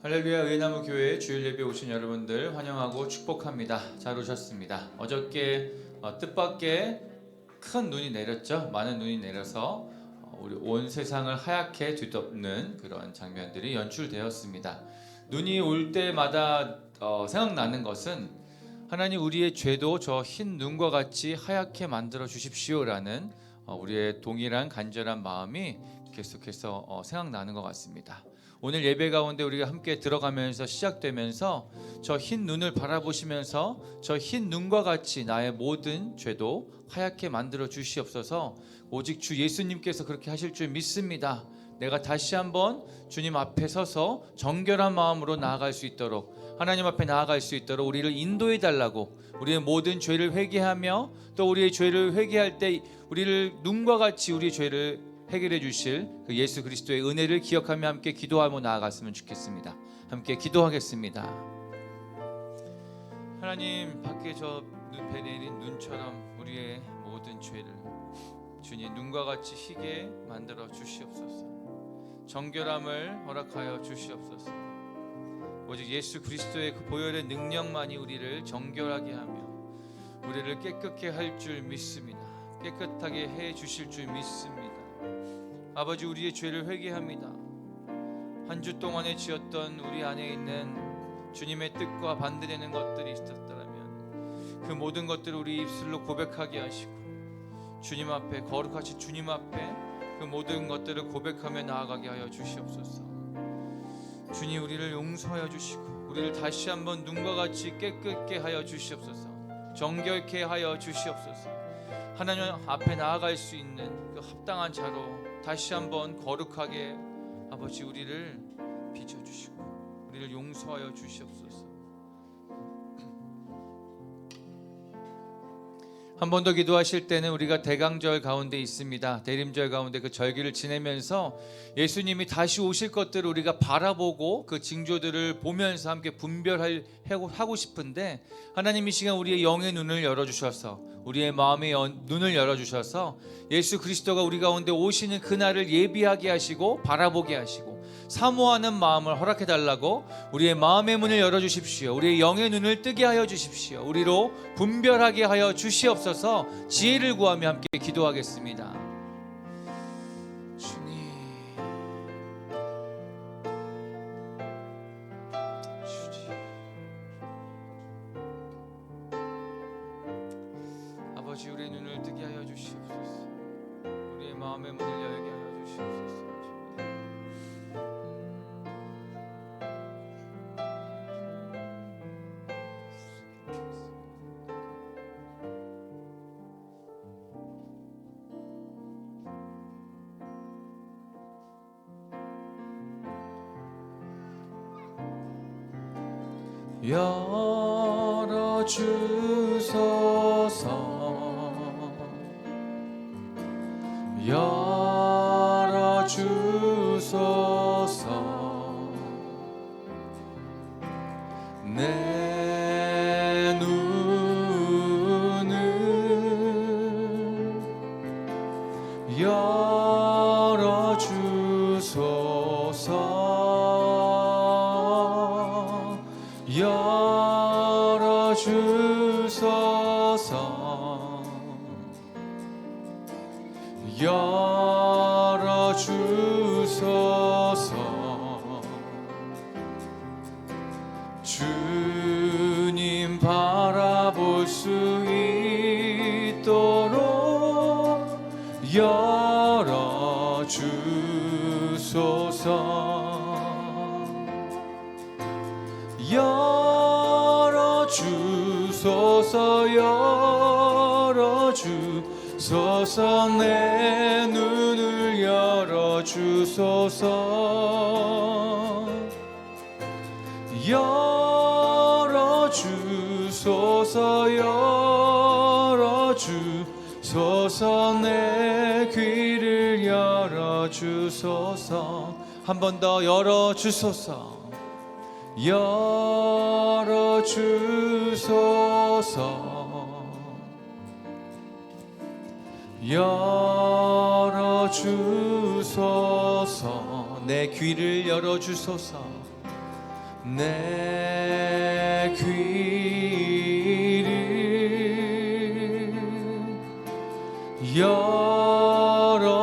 할렐루야. 의나무 교회에 주일 예배 오신 여러분들 환영하고 축복합니다. 잘 오셨습니다. 어저께 뜻밖의 큰 눈이 내렸죠. 많은 눈이 내려서 우리 온 세상을 하얗게 뒤덮는 그런 장면들이 연출되었습니다. 눈이 올 때마다 생각나는 것은 하나님 우리의 죄도 저 흰 눈과 같이 하얗게 만들어 주십시오라는 우리의 동일한 간절한 마음이 계속해서 생각나는 것 같습니다. 오늘 예배 가운데 우리가 함께 들어가면서 시작되면서 저 흰 눈을 바라보시면서 저 흰 눈과 같이 나의 모든 죄도 하얗게 만들어 주시옵소서. 오직 주 예수님께서 그렇게 하실 줄 믿습니다. 내가 다시 한번 주님 앞에 서서 정결한 마음으로 나아갈 수 있도록, 하나님 앞에 나아갈 수 있도록 우리를 인도해 달라고, 우리의 모든 죄를 회개하며 또 우리의 죄를 회개할 때 우리를 눈과 같이 우리의 죄를 해결해 주실 그 예수 그리스도의 은혜를 기억하며 함께 기도하며 나아갔으면 좋겠습니다. 함께 기도하겠습니다. 하나님, 밖에 저 배 내린 눈처럼 우리의 모든 죄를 주님 눈과 같이 희게 만들어 주시옵소서. 정결함을 허락하여 주시옵소서. 오직 예수 그리스도의 그 보혈의 능력만이 우리를 정결하게 하며 우리를 깨끗게 할 줄 믿습니다. 깨끗하게 해 주실 줄 믿습니다. 아버지, 우리의 죄를 회개합니다. 한 주 동안에 지었던 우리 안에 있는 주님의 뜻과 반대되는 것들이 있었더라면 그 모든 것들을 우리 입술로 고백하게 하시고 주님 앞에, 거룩하신 주님 앞에 그 모든 것들을 고백하며 나아가게 하여 주시옵소서. 주님, 우리를 용서하여 주시고 우리를 다시 한번 눈과 같이 깨끗게 하여 주시옵소서. 정결케 하여 주시옵소서. 하나님 앞에 나아갈 수 있는 그 합당한 자로 다시 한번 거룩하게 아버지 우리를 빚어주시고 우리를 용서하여 주시옵소서. 한 번 더 기도하실 때는 우리가 대강절 가운데 있습니다. 대림절 가운데 그 절기를 지내면서 예수님이 다시 오실 것들을 우리가 바라보고 그 징조들을 보면서 함께 분별하고 싶은데, 하나님 이 시간 우리의 영의 눈을 열어주셔서 우리의 마음의 눈을 열어주셔서 예수 그리스도가 우리 가운데 오시는 그날을 예비하게 하시고 바라보게 하시고 사모하는 마음을 허락해달라고 우리의 마음의 문을 열어주십시오. 우리의 영의 눈을 뜨게 하여 주십시오. 우리로 분별하게 하여 주시옵소서. 지혜를 구하며 함께 기도하겠습니다. 주님, 아버지, 우리의 눈을 뜨게 하여 주시옵소서. 우리의 마음의 문을 열게 하여 주시옵소서. 열어주소서. 내 눈을 열어주소서. 열어주소서. 주님 바라볼 수 있도록 열어주소서. 열어주소서. 열어주소서. 내 눈을 열어주소서. 열어주소서. 열어주소서. 내 귀를 열어주소서. 한 번 더 열어주소서. 열어주소서. 열어주소서. 내 귀를 열어주소서. 내 귀를 열어주소서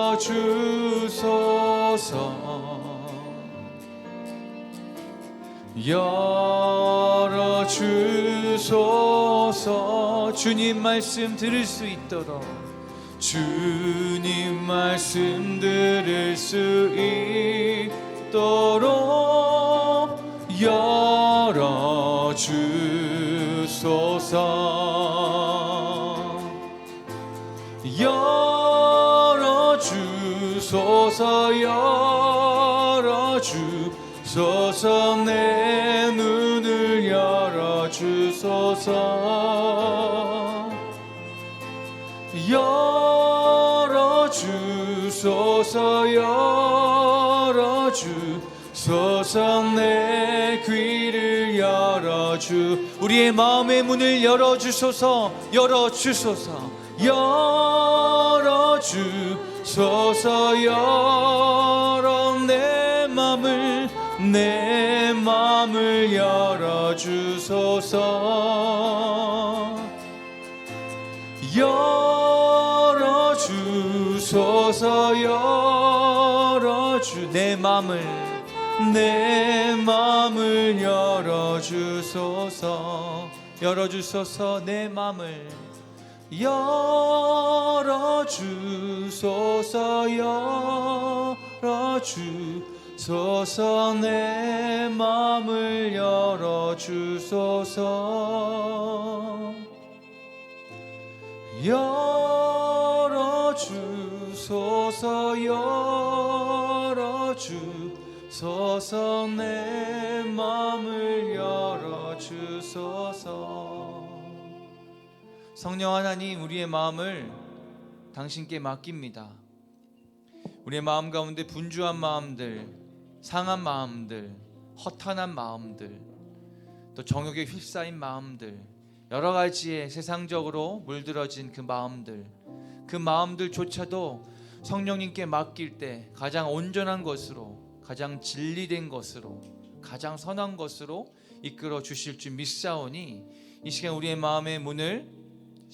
열어주소서 열어주소서 주님 말씀 들을 수 있도록 주님 말씀 들을 수 있도록 열어주소서 열어주소서 열어주소서 내 눈을 열어주소서 열어주소서 열어주소서 내 귀를 우리의 마음의 문을 열어주소서 열어주소서 열어주소서 열어 내 맘을 열어주소서 열어주소서 내 맘을 열어주소서 열어주소서 내 맘을 열어주소서 열어주소서 내 맘을 열어주소서 열어주소서 열어주소서 내 맘을 열어주소서 성령 하나님 우리의 마음을 당신께 맡깁니다. 우리의 마음 가운데 분주한 마음들, 상한 마음들, 허탄한 마음들, 또 정욕에 휩싸인 마음들, 여러 가지의 세상적으로 물들어진 그 마음들조차도 성령님께 맡길 때 가장 온전한 것으로, 가장 진리된 것으로, 가장 선한 것으로 이끌어 주실 줄 믿사오니 이 시간 우리의 마음의 문을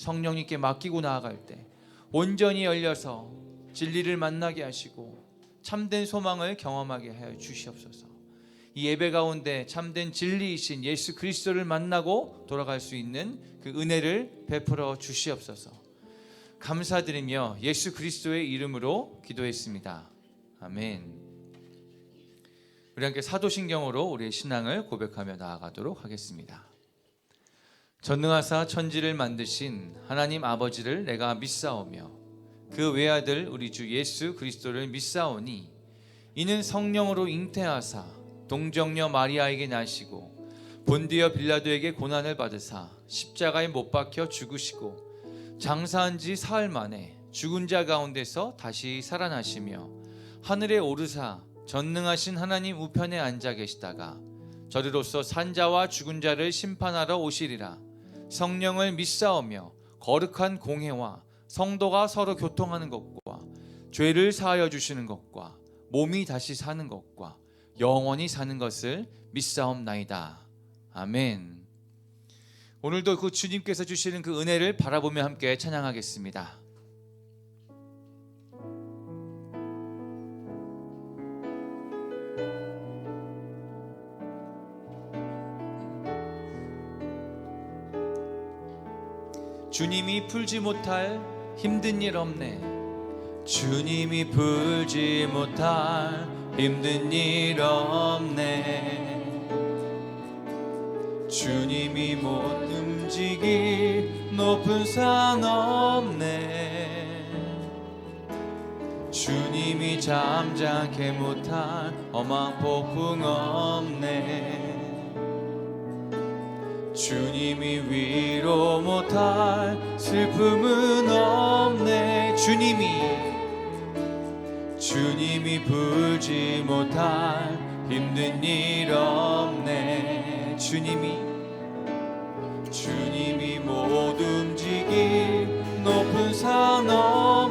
성령님께 맡기고 나아갈 때 온전히 열려서 진리를 만나게 하시고 참된 소망을 경험하게 하여 주시옵소서. 이 예배 가운데 참된 진리이신 예수 그리스도를 만나고 돌아갈 수 있는 그 은혜를 베풀어 주시옵소서. 감사드리며 예수 그리스도의 이름으로 기도했습니다. 아멘. 우리 함께 사도신경으로 우리의 신앙을 고백하며 나아가도록 하겠습니다. 전능하사 천지를 만드신 하나님 아버지를 내가 믿사오며 그 외아들 우리 주 예수 그리스도를 믿사오니 이는 성령으로 잉태하사 동정녀 마리아에게 나시고 본디어 빌라도에게 고난을 받으사 십자가에 못 박혀 죽으시고 장사한 지 사흘 만에 죽은 자 가운데서 다시 살아나시며 하늘에 오르사 전능하신 하나님 우편에 앉아 계시다가 저리로서 산자와 죽은 자를 심판하러 오시리라. 성령을 믿사오며 거룩한 공회와 성도가 서로 교통하는 것과 죄를 사하여 주시는 것과 몸이 다시 사는 것과 영원히 사는 것을 믿사옵나이다. 아멘. 오늘도 그 주님께서 주시는 그 은혜를 바라보며 함께 찬양하겠습니다. 주님이 풀지 못할 힘든 일 없네. 주님이 풀지 못할 힘든 일 없네. 주님이 못 움직일 높은 산 없네. 주님이 잠잠케 못할 험한 폭풍 없네. 주님이 위로 못할 슬픔은 없네. 주님이 풀지 못할 힘든 일 없네. 주님이 못 움직일 높은 산 없네.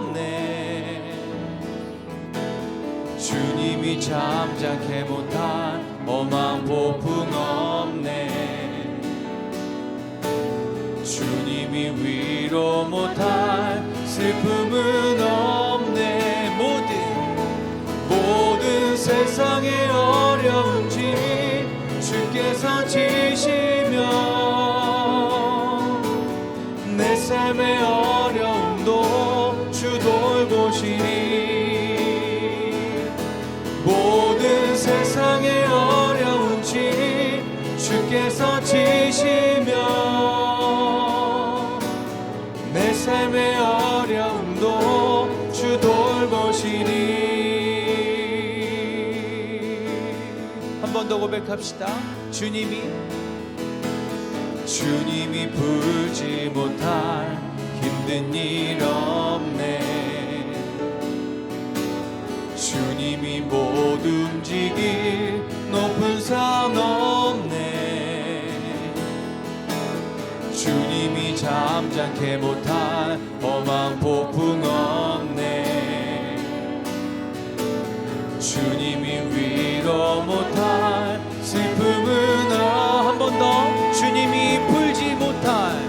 주님이 잠잠케 못한 험한 폭풍 없네. 주님이 위로 못할 슬픔은 없네. 모든 세상의 어려운 짐 주께서 지시며 내 삶의 어려움도 주 돌보시니 모든 세상의 어려운 짐 주께서 지시며 내 삶의 어려움도 주 돌보시니. 한 번 더 고백합시다. 주님이 풀지 못할 힘든 일 없네. 주님이 못 움직일 높은 산 없네. 주님이 잠잠케 못할 험한 폭풍 없네. 주님이 위로 못할 슬픔은 한 번 더. 주님이 풀지 못할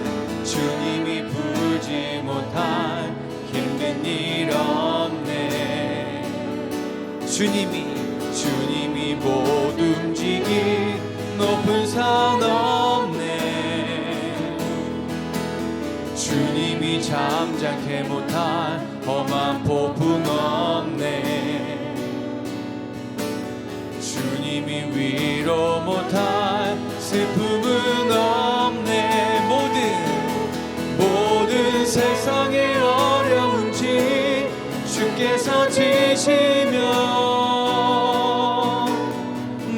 힘든 일 없네. 주님이 못 움직일 높은 산 없네. 주님이 잠잠케 못할 험한 폭풍 없네. 주님이 위로 못할 슬픔은 없네. 모든 세상의 어려운 짐 주께서 지시며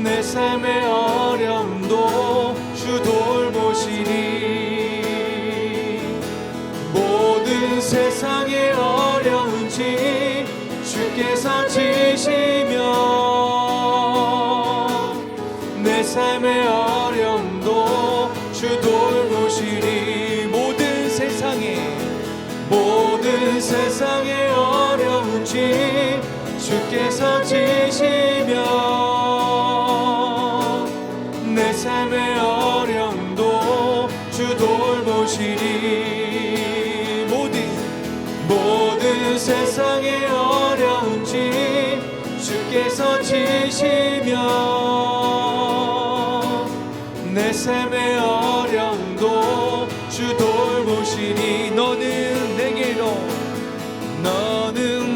내 삶의 어려움도 주 돌보시니 모든 세상의 어려운 짐 주께서 지시며 내 삶의 어려움도 주 돌보시니 모든 세상의 어려운 짐 주께서 지시며 내 삶의 어려움도 주 돌보시니 모든 세상의 어려운 짐 주께서 지시며 내 삶의 어려움도 주 돌보시니 너는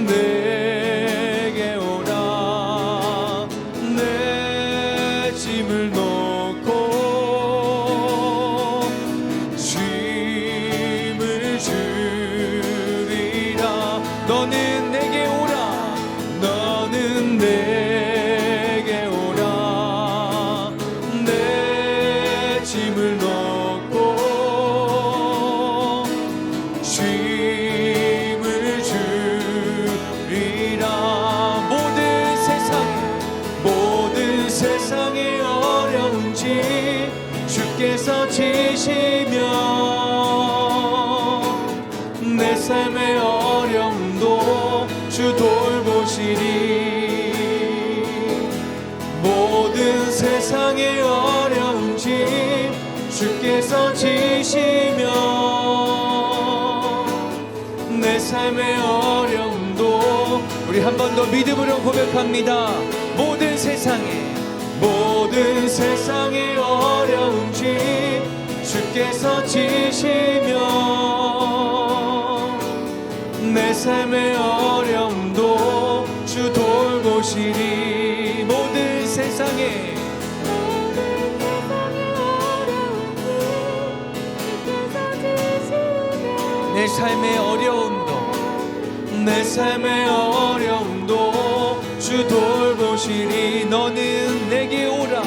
내게 오라. 내 짐을 놓고 쉼을 주리라. 너는 내게 오라. 내 짐을 놓고 쉼을 주리라. 모든 세상의 어려운 짐 주께서 지시며 내 삶의 어려움도 주 돌보시니 모든 세상의 어려운 짐 주께서 지시며 내 삶의 어려움도. 우리 한 번 더 믿음으로 고백합니다. 모든 세상의 어려운 짐 주께서 지시며 내 삶의 어려움도 주 돌보시니 모든 세상의 내 삶의 어려움도 주 돌보시니 너는 내게 오라.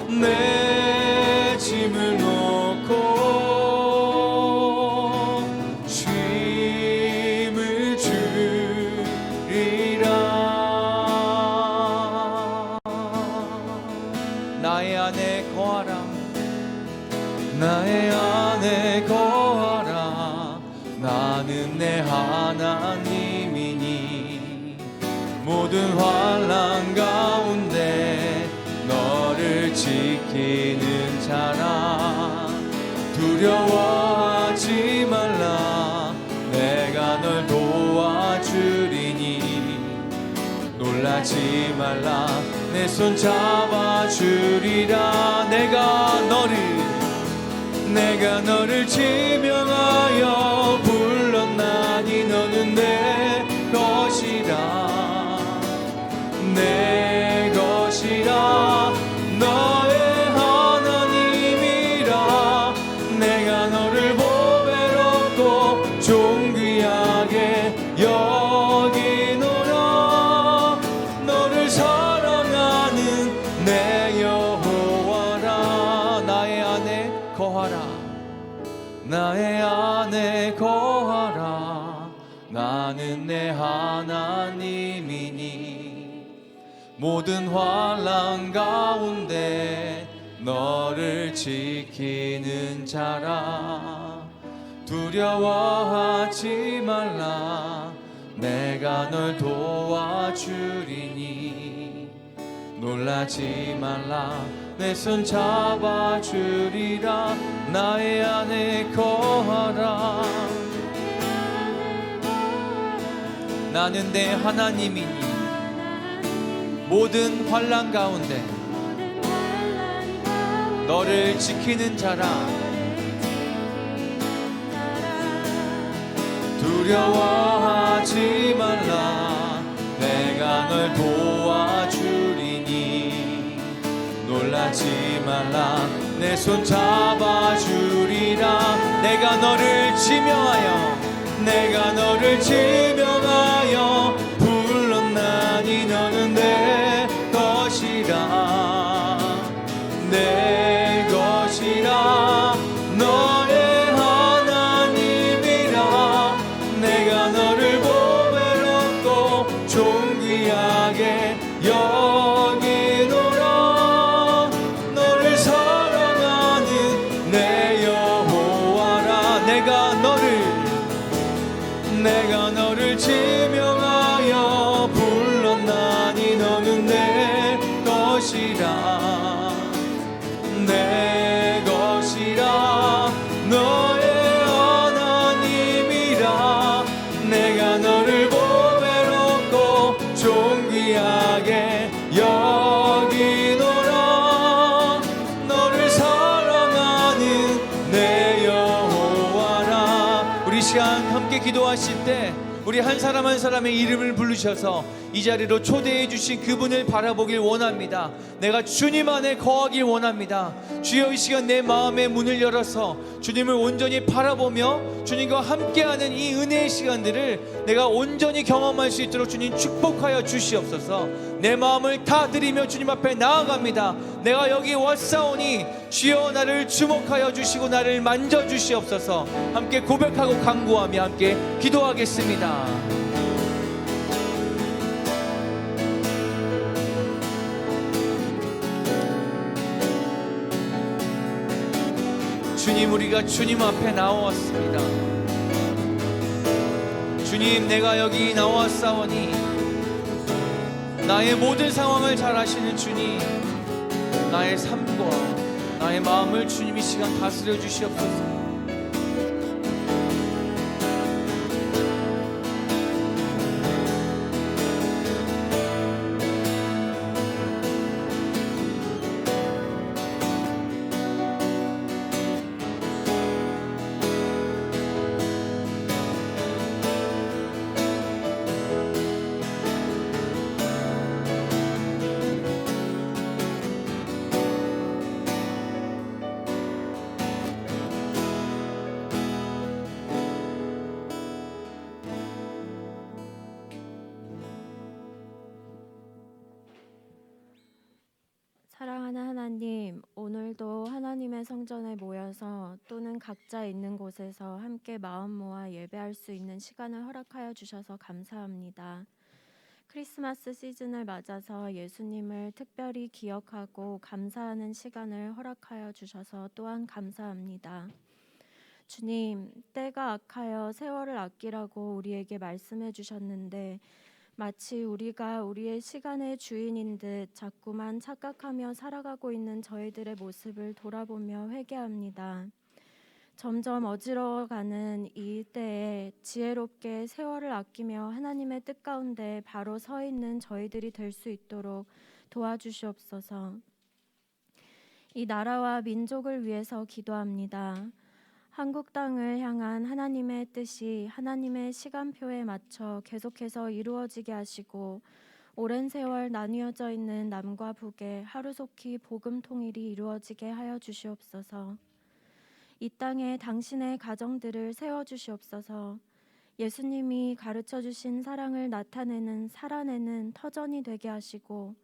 내 짐을 놓고 쉼을 주리라. 나의 안에 거하라. 나는 내 하나님이니 모든 환난 가운데 너를 지키는 자라. 두려워하지 말라. 내가 널 도와주리니 놀라지 말라. 내 손 잡아주리라. 내가 너를 지명하여 불렀나니 너는 내 것이라. 내 것이라. 너의 하나님이라. 내가 너를 보배롭고 존귀하게 여기노라. 너를 사랑하는 내 여호와라. 나의 안에 거하라. 나의 안에 거하라. 나는 내 하나님이니 모든 환난 가운데 너를 지키는 자라. 두려워하지 말라. 내가 널 도와주리니 놀라지 말라. 내 손 잡아주리라. 나의 안에 거하라. 나는 내 하나님이니 모든 환난 가운데 너를 지키는 자라. 두려워하지 말라. 내가 널 도와주리니 놀라지 말라. 내 손 잡아주리라. 내가 너를 지명하여 불렀나니 너는 내 것이라. 내 것이라. 너의 하나님이라. 내가 너를 보배롭고 존귀하게 여기노라. 너를 사랑하는 내 여호와라. 내가 너를 지명하여 불렀나니 너는 내 것이라. 내 것이라. 너의 하나님이라. 내가 너를 보배롭고 존귀하게 여기노라. 너를 사랑하는 내 여호와라. 우리 시간 함께 기도하실 때 우리 한 사람 한 사람의 이름을 부르셔서 이 자리로 초대해 주신 그분을 바라보길 원합니다. 내가 주님 안에 거하길 원합니다. 주여, 이 시간 내 마음의 문을 열어서 주님을 온전히 바라보며 주님과 함께하는 이 은혜의 시간들을 내가 온전히 경험할 수 있도록 주님 축복하여 주시옵소서. 내 마음을 다 드리며 주님 앞에 나아갑니다. 내가 여기 왔사오니 주여 나를 주목하여 주시고 나를 만져주시옵소서. 함께 고백하고 간구하며 함께 기도하겠습니다. 주님, 우리가 주님 앞에 나왔습니다. 주님, 내가 여기 나왔사오니 나의 모든 상황을 잘 아시는 주님, 나의 삶과 나의 마음을 주님 이 시간 다스려 주시옵소서. 사랑하는 하나님, 오늘도 하나님의 성전에 모여서 또는 각자 있는 곳에서 함께 마음 모아 예배할 수 있는 시간을 허락하여 주셔서 감사합니다. 크리스마스 시즌을 맞아서 예수님을 특별히 기억하고 감사하는 시간을 허락하여 주셔서 또한 감사합니다. 주님, 때가 악하여 세월을 아끼라고 우리에게 말씀해 주셨는데 마치 우리가 우리의 시간의 주인인 듯 자꾸만 착각하며 살아가고 있는 저희들의 모습을 돌아보며 회개합니다. 점점 어지러워가는 이 때에 지혜롭게 세월을 아끼며 하나님의 뜻 가운데 바로 서 있는 저희들이 될 수 있도록 도와주시옵소서. 이 나라와 민족을 위해서 기도합니다. 한국 땅을 향한 하나님의 뜻이 하나님의 시간표에 맞춰 계속해서 이루어지게 하시고 오랜 세월 나뉘어져 있는 남과 북에 하루속히 복음 통일이 이루어지게 하여 주시옵소서. 이 땅에 당신의 가정들을 세워주시옵소서. 예수님이 가르쳐 주신 사랑을 나타내는 살아내는 터전이 되게 하시고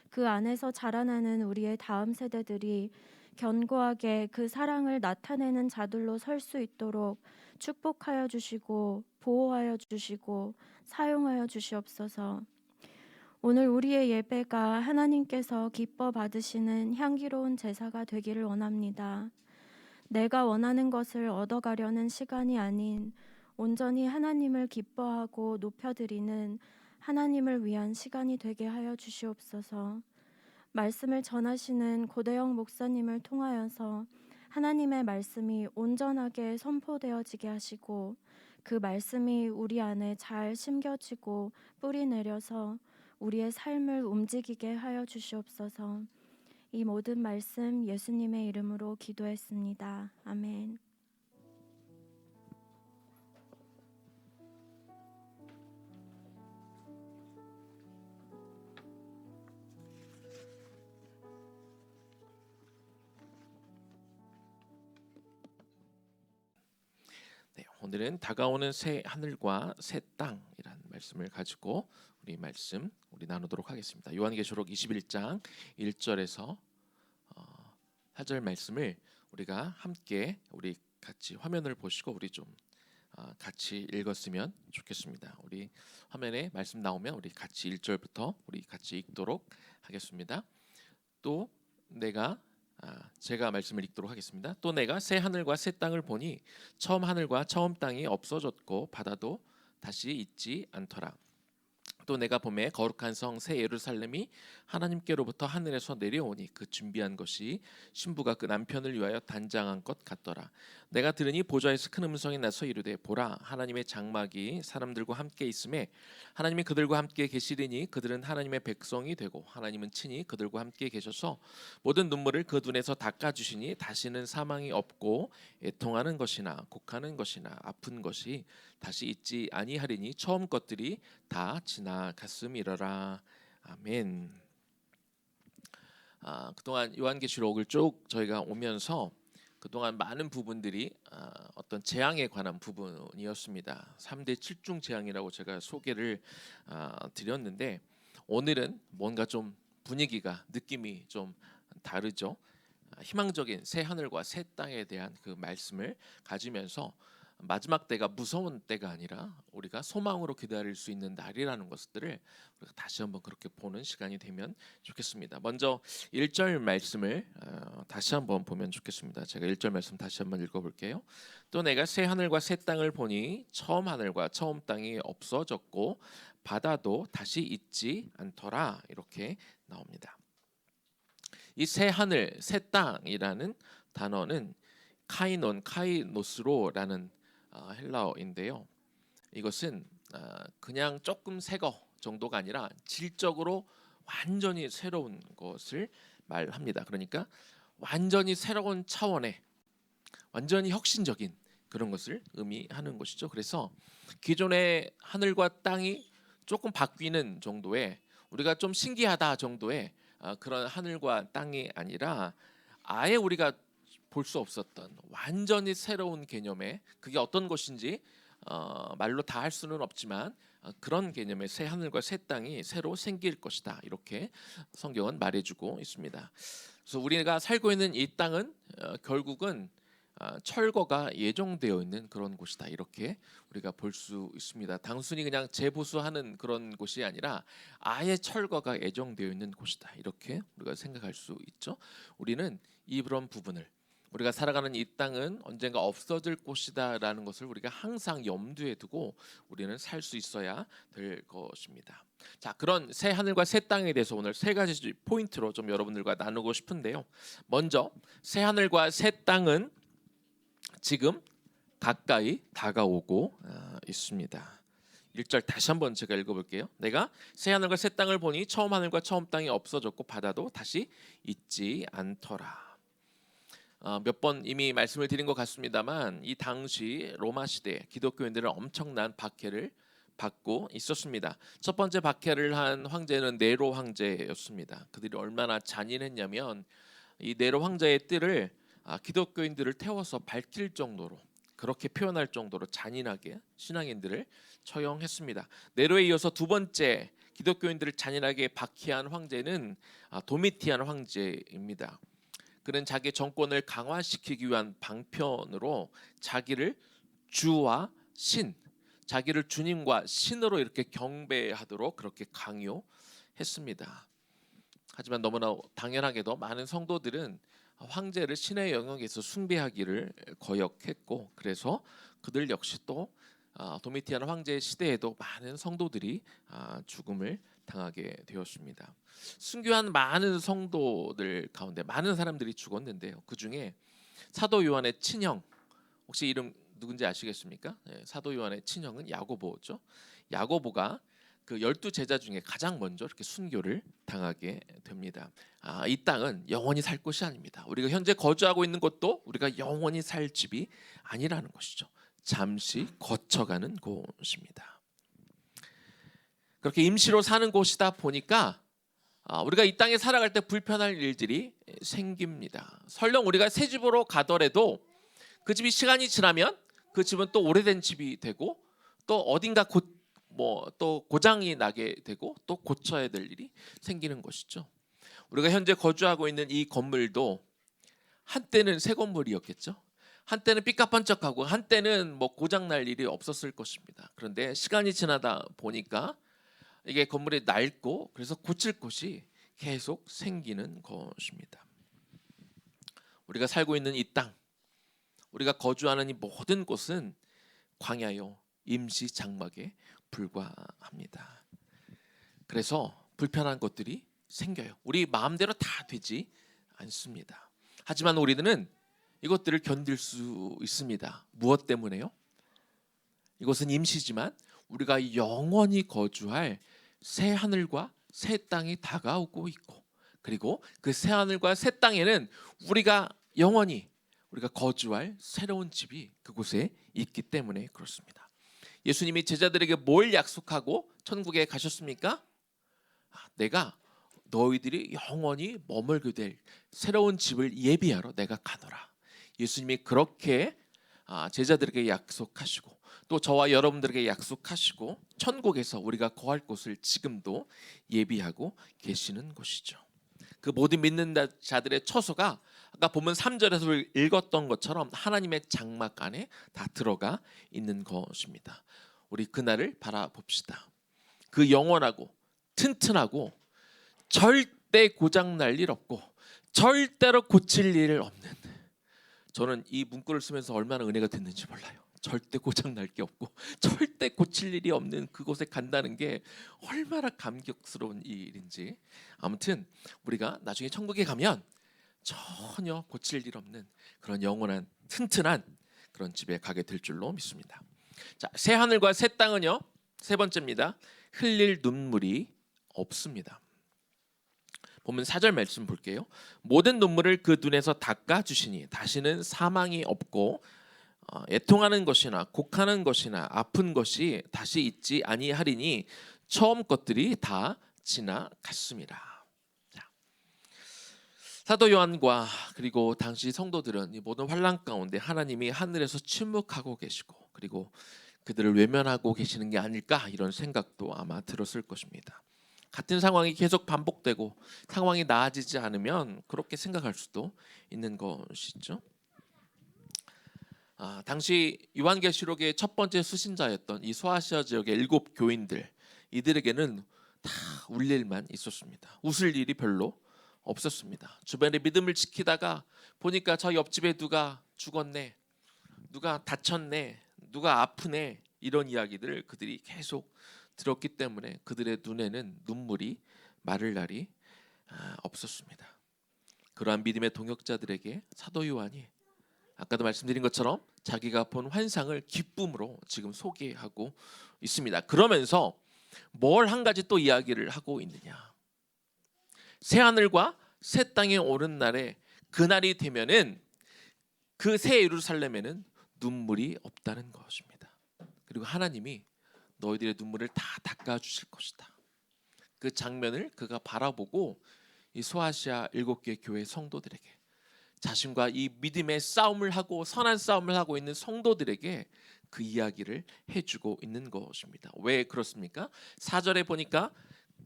그 안에서 자라나는 우리의 다음 세대들이 견고하게 그 사랑을 나타내는 자들로 설 수 있도록 축복하여 주시고 보호하여 주시고 사용하여 주시옵소서. 오늘 우리의 예배가 하나님께서 기뻐 받으시는 향기로운 제사가 되기를 원합니다. 내가 원하는 것을 얻어가려는 시간이 아닌 온전히 하나님을 기뻐하고 높여드리는 하나님을 위한 시간이 되게 하여 주시옵소서. 말씀을 전하시는 고대영 목사님을 통하여서 하나님의 말씀이 온전하게 선포되어지게 하시고 그 말씀이 우리 안에 잘 심겨지고 뿌리 내려서 우리의 삶을 움직이게 하여 주시옵소서. 이 모든 말씀 예수님의 이름으로 기도했습니다. 아멘. 네, 오늘은 다가오는 새 하늘과 새 땅이라는 말씀을 가지고 우리 나누도록 하겠습니다. 요한계시록 21장 1절에서 4절 말씀을 우리가 함께 우리 같이 화면을 보시고 우리 좀 같이 읽었으면 좋겠습니다. 우리 화면에 말씀 나오면 우리 같이 1절부터 우리 같이 읽도록 하겠습니다. 또 제가 말씀을 읽도록 하겠습니다. 또 내가 새 하늘과 새 땅을 보니 처음 하늘과 처음 땅이 없어졌고 바다도 다시 있지 않더라. 또 내가 보매 거룩한 성 새 예루살렘이 하나님께로부터 하늘에서 내려오니 그 준비한 것이 신부가 그 남편을 위하여 단장한 것 같더라. 내가 들으니 보좌에서 큰 음성이 나서 이르되 보라 하나님의 장막이 사람들과 함께 있음에 하나님이 그들과 함께 계시리니 그들은 하나님의 백성이 되고 하나님은 친히 그들과 함께 계셔서 모든 눈물을 그 눈에서 닦아주시니 다시는 사망이 없고 애통하는 것이나 곡하는 것이나 아픈 것이 다시 있지 아니하리니 처음 것들이 다 지나갔음이러라. 아멘. 그동안 요한계시록을 쭉 저희가 오면서 그동안 많은 부분들이 어떤 재앙에 관한 부분이었습니다. 3대 7중 재앙이라고 제가 소개를 드렸는데 오늘은 뭔가 좀 분위기가 느낌이 좀 다르죠. 희망적인 새 하늘과 새 땅에 대한 그 말씀을 가지면서 마지막 때가 무서운 때가 아니라 우리가 소망으로 기다릴 수 있는 날이라는 것들을 우리가 다시 한번 그렇게 보는 시간이 되면 좋겠습니다. 먼저 1절 말씀을 다시 한번 보면 좋겠습니다. 제가 1절 말씀 다시 한번 읽어볼게요. 또 내가 새 하늘과 새 땅을 보니 처음 하늘과 처음 땅이 없어졌고 바다도 다시 있지 않더라. 이렇게 나옵니다. 이 새 하늘, 새 땅이라는 단어는 카이노스로라는 헬라어인데요. 이것은 그냥 조금 새거 정도가 아니라 질적으로 완전히 새로운 것을 말합니다. 그러니까 완전히 새로운 차원의 완전히 혁신적인 그런 것을 의미하는 것이죠. 그래서 기존의 하늘과 땅이 조금 바뀌는 정도의 우리가 좀 신기하다 정도의 그런 하늘과 땅이 아니라 아예 우리가 볼 수 없었던 완전히 새로운 개념의 그게 어떤 것인지 말로 다 할 수는 없지만 그런 개념의 새 하늘과 새 땅이 새로 생길 것이다. 이렇게 성경은 말해주고 있습니다. 그래서 우리가 살고 있는 이 땅은 결국은 철거가 예정되어 있는 그런 곳이다. 이렇게 우리가 볼 수 있습니다. 단순히 그냥 재보수하는 그런 곳이 아니라 아예 철거가 예정되어 있는 곳이다. 이렇게 우리가 생각할 수 있죠. 우리는 이런 부분을 우리가 살아가는 이 땅은 언젠가 없어질 곳이다라는 것을 우리가 항상 염두에 두고 우리는 살 수 있어야 될 것입니다. 자, 그런 새 하늘과 새 땅에 대해서 오늘 세 가지 포인트로 좀 여러분들과 나누고 싶은데요. 먼저 새 하늘과 새 땅은 지금 가까이 다가오고 있습니다. 1절 다시 한번 제가 읽어볼게요. 내가 새 하늘과 새 땅을 보니 처음 하늘과 처음 땅이 없어졌고 바다도 다시 있지 않더라. 몇 번 이미 말씀을 드린 것 같습니다만 이 당시 로마 시대 기독교인들은 엄청난 박해를 받고 있었습니다. 첫 번째 박해를 한 황제는 네로 황제였습니다. 그들이 얼마나 잔인했냐면 이 네로 황제의 뜰을 기독교인들을 태워서 밝힐 정도로, 그렇게 표현할 정도로 잔인하게 신앙인들을 처형했습니다. 네로에 이어서 두 번째 기독교인들을 잔인하게 박해한 황제는 도미티안 황제입니다. 그는 자기 정권을 강화시키기 위한 방편으로 자기를 주와 신, 자기를 주님과 신으로 이렇게 경배하도록 그렇게 강요했습니다. 하지만 너무나 당연하게도 많은 성도들은 황제를 신의 영역에서 숭배하기를 거역했고, 그래서 그들 역시 또 도미티안 황제의 시대에도 많은 성도들이 죽음을 당하게 되었습니다. 순교한 많은 성도들 가운데 많은 사람들이 죽었는데요. 그 중에 사도 요한의 친형, 혹시 이름 누군지 아시겠습니까? 네, 사도 요한의 친형은 야고보죠. 야고보가 그 12 제자 중에 가장 먼저 이렇게 순교를 당하게 됩니다. 이 땅은 영원히 살 곳이 아닙니다. 우리가 현재 거주하고 있는 곳도 우리가 영원히 살 집이 아니라는 것이죠. 잠시 거쳐가는 곳입니다. 그렇게 임시로 사는 곳이다 보니까 우리가 이 땅에 살아갈 때 불편할 일들이 생깁니다. 설령 우리가 새 집으로 가더라도 그 집이 시간이 지나면 그 집은 또 오래된 집이 되고 또 어딘가 또 고장이 나게 되고 또 고쳐야 될 일이 생기는 것이죠. 우리가 현재 거주하고 있는 이 건물도 한때는 새 건물이었겠죠. 한때는 삐까뻔쩍하고 한때는 고장 날 일이 없었을 것입니다. 그런데 시간이 지나다 보니까 이게 건물이 낡고 그래서 고칠 곳이 계속 생기는 것입니다. 우리가 살고 있는 이 땅, 우리가 거주하는 이 모든 곳은 광야요 임시 장막에 불과합니다. 그래서 불편한 것들이 생겨요. 우리 마음대로 다 되지 않습니다. 하지만 우리들은 이것들을 견딜 수 있습니다. 무엇 때문에요? 이것은 임시지만 우리가 영원히 거주할 새 하늘과 새 땅이 다가오고 있고, 그리고 그 새 하늘과 새 땅에는 우리가 영원히 우리가 거주할 새로운 집이 그곳에 있기 때문에 그렇습니다. 예수님이 제자들에게 뭘 약속하고 천국에 가셨습니까? 내가 너희들이 영원히 머물게 될 새로운 집을 예비하러 내가 가노라. 예수님이 그렇게 제자들에게 약속하시고 또 저와 여러분들에게 약속하시고 천국에서 우리가 거할 곳을 지금도 예비하고 계시는 것이죠. 그 모든 믿는 자들의 처소가 아까 본문 3절에서 읽었던 것처럼 하나님의 장막 안에 다 들어가 있는 것입니다. 우리 그날을 바라봅시다. 그 영원하고 튼튼하고 절대 고장날 일 없고 절대로 고칠 일 없는, 저는 이 문구를 쓰면서 얼마나 은혜가 됐는지 몰라요. 절대 고장날 게 없고 절대 고칠 일이 없는 그곳에 간다는 게 얼마나 감격스러운 일인지. 아무튼 우리가 나중에 천국에 가면 전혀 고칠 일 없는 그런 영원한 튼튼한 그런 집에 가게 될 줄로 믿습니다. 자, 새 하늘과 새 땅은요, 세 번째입니다. 흘릴 눈물이 없습니다. 보면 4절 말씀 볼게요. 모든 눈물을 그 눈에서 닦아 주시니 다시는 사망이 없고 애통하는 것이나 곡하는 것이나 아픈 것이 다시 있지 아니하리니 처음 것들이 다 지나갔습니다. 자, 사도 요한과 그리고 당시 성도들은 이 모든 환난 가운데 하나님이 하늘에서 침묵하고 계시고 그리고 그들을 외면하고 계시는 게 아닐까, 이런 생각도 아마 들었을 것입니다. 같은 상황이 계속 반복되고 상황이 나아지지 않으면 그렇게 생각할 수도 있는 것이죠. 당시 요한계시록의 첫 번째 수신자였던 이 소아시아 지역의 7 교인들, 이들에게는 다 울 일만 있었습니다. 웃을 일이 별로 없었습니다. 주변의 믿음을 지키다가 보니까 저 옆집에 누가 죽었네, 누가 다쳤네, 누가 아프네, 이런 이야기들을 그들이 계속 들었기 때문에 그들의 눈에는 눈물이 마를 날이 없었습니다. 그러한 믿음의 동역자들에게 사도 요한이 아까도 말씀드린 것처럼 자기가 본 환상을 기쁨으로 지금 소개하고 있습니다. 그러면서 뭘 한 가지 또 이야기를 하고 있느냐. 새 하늘과 새 땅에 오른 날에 그날이 되면은 그 새 예루살렘에는 눈물이 없다는 것입니다. 그리고 하나님이 너희들의 눈물을 다 닦아 주실 것이다. 그 장면을 그가 바라보고 이 소아시아 7개 교회 성도들에게, 자신과 이 믿음의 싸움을 하고 선한 싸움을 하고 있는 성도들에게 그 이야기를 해주고 있는 것입니다. 왜 그렇습니까? 4절에 보니까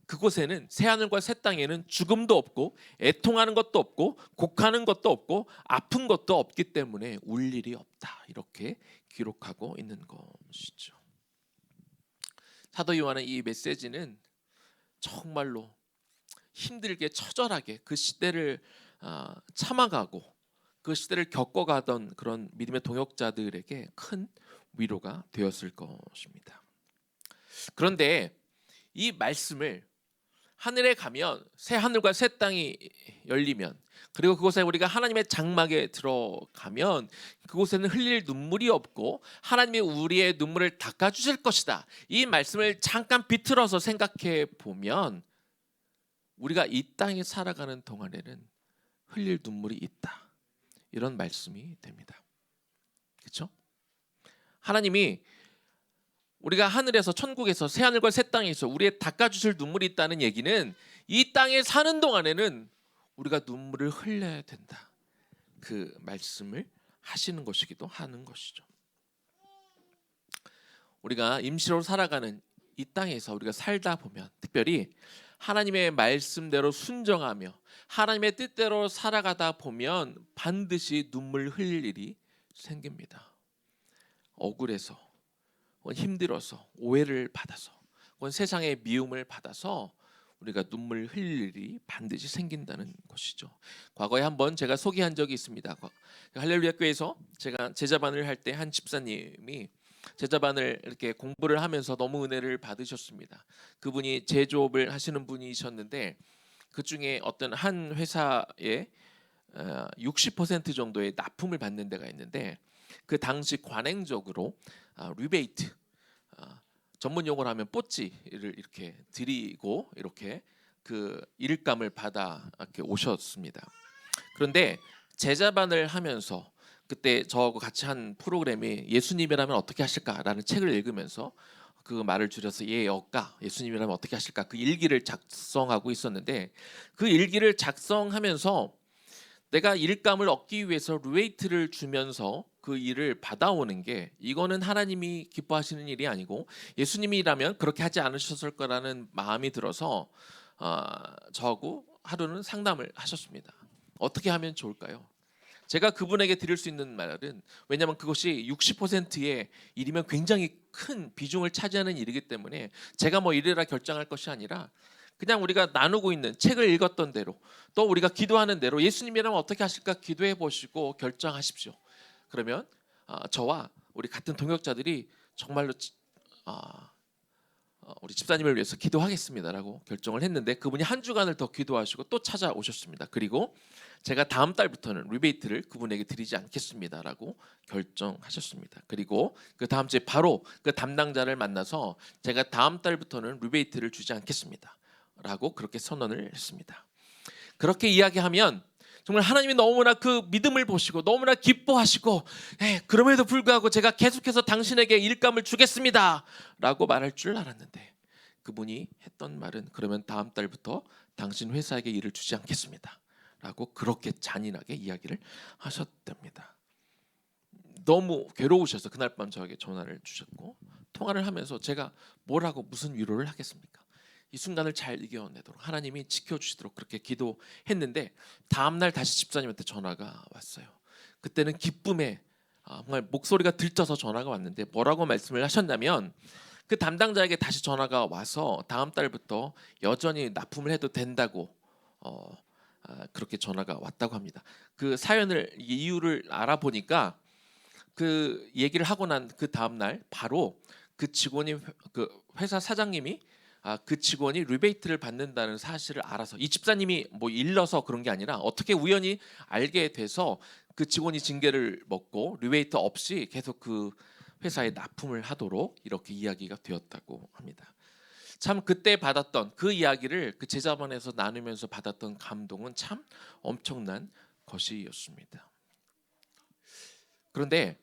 그곳에는 새하늘과 새 땅에는 죽음도 없고 애통하는 것도 없고 곡하는 것도 없고 아픈 것도 없기 때문에 울 일이 없다, 이렇게 기록하고 있는 것이죠. 사도 요한의 이 메시지는 정말로 힘들게 처절하게 그 시대를 참아가고 그 시대를 겪어가던 그런 믿음의 동역자들에게 큰 위로가 되었을 것입니다. 그런데 이 말씀을 하늘에 가면 새 하늘과 새 땅이 열리면, 그리고 그곳에 우리가 하나님의 장막에 들어가면 그곳에는 흘릴 눈물이 없고 하나님이 우리의 눈물을 닦아주실 것이다, 이 말씀을 잠깐 비틀어서 생각해 보면 우리가 이 땅에 살아가는 동안에는 흘릴 눈물이 있다, 이런 말씀이 됩니다. 그렇죠? 하나님이 우리가 하늘에서, 천국에서, 새하늘과 새 땅에서 우리의 닦아주실 눈물이 있다는 얘기는 이 땅에 사는 동안에는 우리가 눈물을 흘려야 된다, 그 말씀을 하시는 것이기도 하는 것이죠. 우리가 임시로 살아가는 이 땅에서 우리가 살다 보면, 특별히 하나님의 말씀대로 순종하며 하나님의 뜻대로 살아가다 보면 반드시 눈물 흘릴 일이 생깁니다. 억울해서, 힘들어서, 오해를 받아서, 세상의 미움을 받아서 우리가 눈물 흘릴 일이 반드시 생긴다는 것이죠. 과거에 한번 제가 소개한 적이 있습니다. 할렐루야 교회에서 제가 제자반을 할 때 한 집사님이 제자반을 이렇게 공부를 하면서 너무 은혜를 받으셨습니다. 그분이 제조업을 하시는 분이셨는데 그 중에 어떤 한 회사에 60% 정도의 납품을 받는 데가 있는데, 그 당시 관행적으로 리베이트, 전문 용어로 하면 뽀찌를 이렇게 드리고 이렇게 그 일감을 받아 이렇게 오셨습니다. 그런데 제자반을 하면서 그때 저하고 같이 한 프로그램이 예수님이라면 어떻게 하실까라는 책을 읽으면서 그 말을 줄여서 예어까, 예수님이라면 어떻게 하실까, 그 일기를 작성하고 있었는데, 그 일기를 작성하면서 내가 일감을 얻기 위해서 루웨이트를 주면서 그 일을 받아오는 게, 이거는 하나님이 기뻐하시는 일이 아니고 예수님이라면 그렇게 하지 않으셨을 거라는 마음이 들어서 저하고 하루는 상담을 하셨습니다. 어떻게 하면 좋을까요? 제가 그분에게 드릴 수 있는 말은, 왜냐하면 그것이 60%의 일이면 굉장히 큰 비중을 차지하는 일이기 때문에 제가 뭐 이래라 결정할 것이 아니라 그냥 우리가 나누고 있는 책을 읽었던 대로, 또 우리가 기도하는 대로 예수님이라면 어떻게 하실까 기도해 보시고 결정하십시오. 그러면 저와 우리 같은 동역자들이 정말로 우리 집사님을 위해서 기도하겠습니다라고 결정을 했는데, 그분이 한 주간을 더 기도하시고 또 찾아오셨습니다. 그리고 제가 다음 달부터는 리베이트를 그분에게 드리지 않겠습니다라고 결정하셨습니다. 그리고 그 다음 주에 바로 그 담당자를 만나서 제가 다음 달부터는 리베이트를 주지 않겠습니다라고 그렇게 선언을 했습니다. 그렇게 이야기하면 정말 하나님이 너무나 그 믿음을 보시고 너무나 기뻐하시고, 그럼에도 불구하고 제가 계속해서 당신에게 일감을 주겠습니다라고 말할 줄 알았는데, 그분이 했던 말은 그러면 다음 달부터 당신 회사에게 일을 주지 않겠습니다라고 그렇게 잔인하게 이야기를 하셨답니다. 너무 괴로우셔서 그날 밤 저에게 전화를 주셨고, 통화를 하면서 제가 뭐라고 무슨 위로를 하겠습니까? 이 순간을 잘 이겨내도록 하나님이 지켜주시도록 그렇게 기도했는데, 다음날 다시 집사님한테 전화가 왔어요. 그때는 기쁨에 정말 목소리가 들떠서 전화가 왔는데, 뭐라고 말씀을 하셨냐면, 그 담당자에게 다시 전화가 와서 다음 달부터 여전히 납품을 해도 된다고 그렇게 전화가 왔다고 합니다. 그 사연을 이유를 알아보니까 그 얘기를 하고 난 그 다음 날 바로 그 직원이 그 회사 사장님이 그 직원이 리베이트를 받는다는 사실을 알아서 이 집사님이 뭐 일러서 그런 게 아니라 어떻게 우연히 알게 돼서 그 직원이 징계를 먹고 리베이트 없이 계속 그 회사에 납품을 하도록 이렇게 이야기가 되었다고 합니다. 참 그때 받았던 그 이야기를 그 제자반에서 나누면서 받았던 감동은 참 엄청난 것이었습니다. 그런데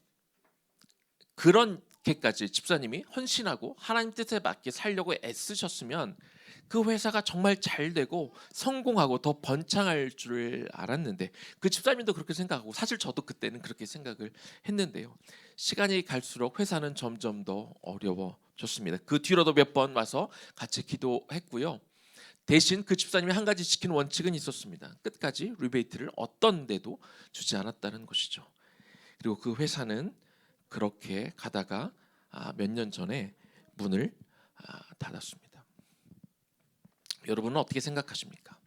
그렇게까지 집사님이 헌신하고 하나님 뜻에 맞게 살려고 애쓰셨으면 그 회사가 정말 잘 되고 성공하고 더 번창할 줄 알았는데 그 집사님도 그렇게 생각하고 사실 저도 그때는 그렇게 생각을 했는데요. 시간이 갈수록 회사는 점점 더 어려워졌습니다. 그 뒤로도 몇 번 와서 같이 기도했고요. 대신 그 집사님이 한 가지 지킨 원칙은 있었습니다. 끝까지 리베이트를 어떤 데도 주지 않았다는 것이죠. 그리고 그 회사는 그렇게 가다가 몇 년 전에 문을 닫았습니다. 여러분은 어떻게 생각하십니까?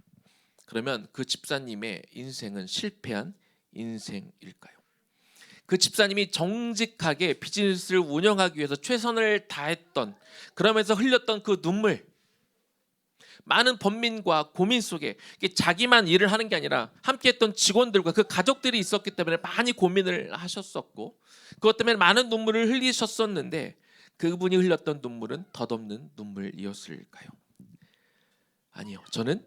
그러면 그 집사님의 인생은 실패한 인생일까요? 그 집사님이 정직하게 비즈니스를 운영하기 위해서 최선을 다했던 그러면서 흘렸던 그 눈물 많은 번민과 고민 속에 자기만 일을 하는 게 아니라 함께했던 직원들과 그 가족들이 있었기 때문에 많이 고민을 하셨었고 그것 때문에 많은 눈물을 흘리셨었는데 그분이 흘렸던 눈물은 덧없는 눈물이었을까요? 아니요. 저는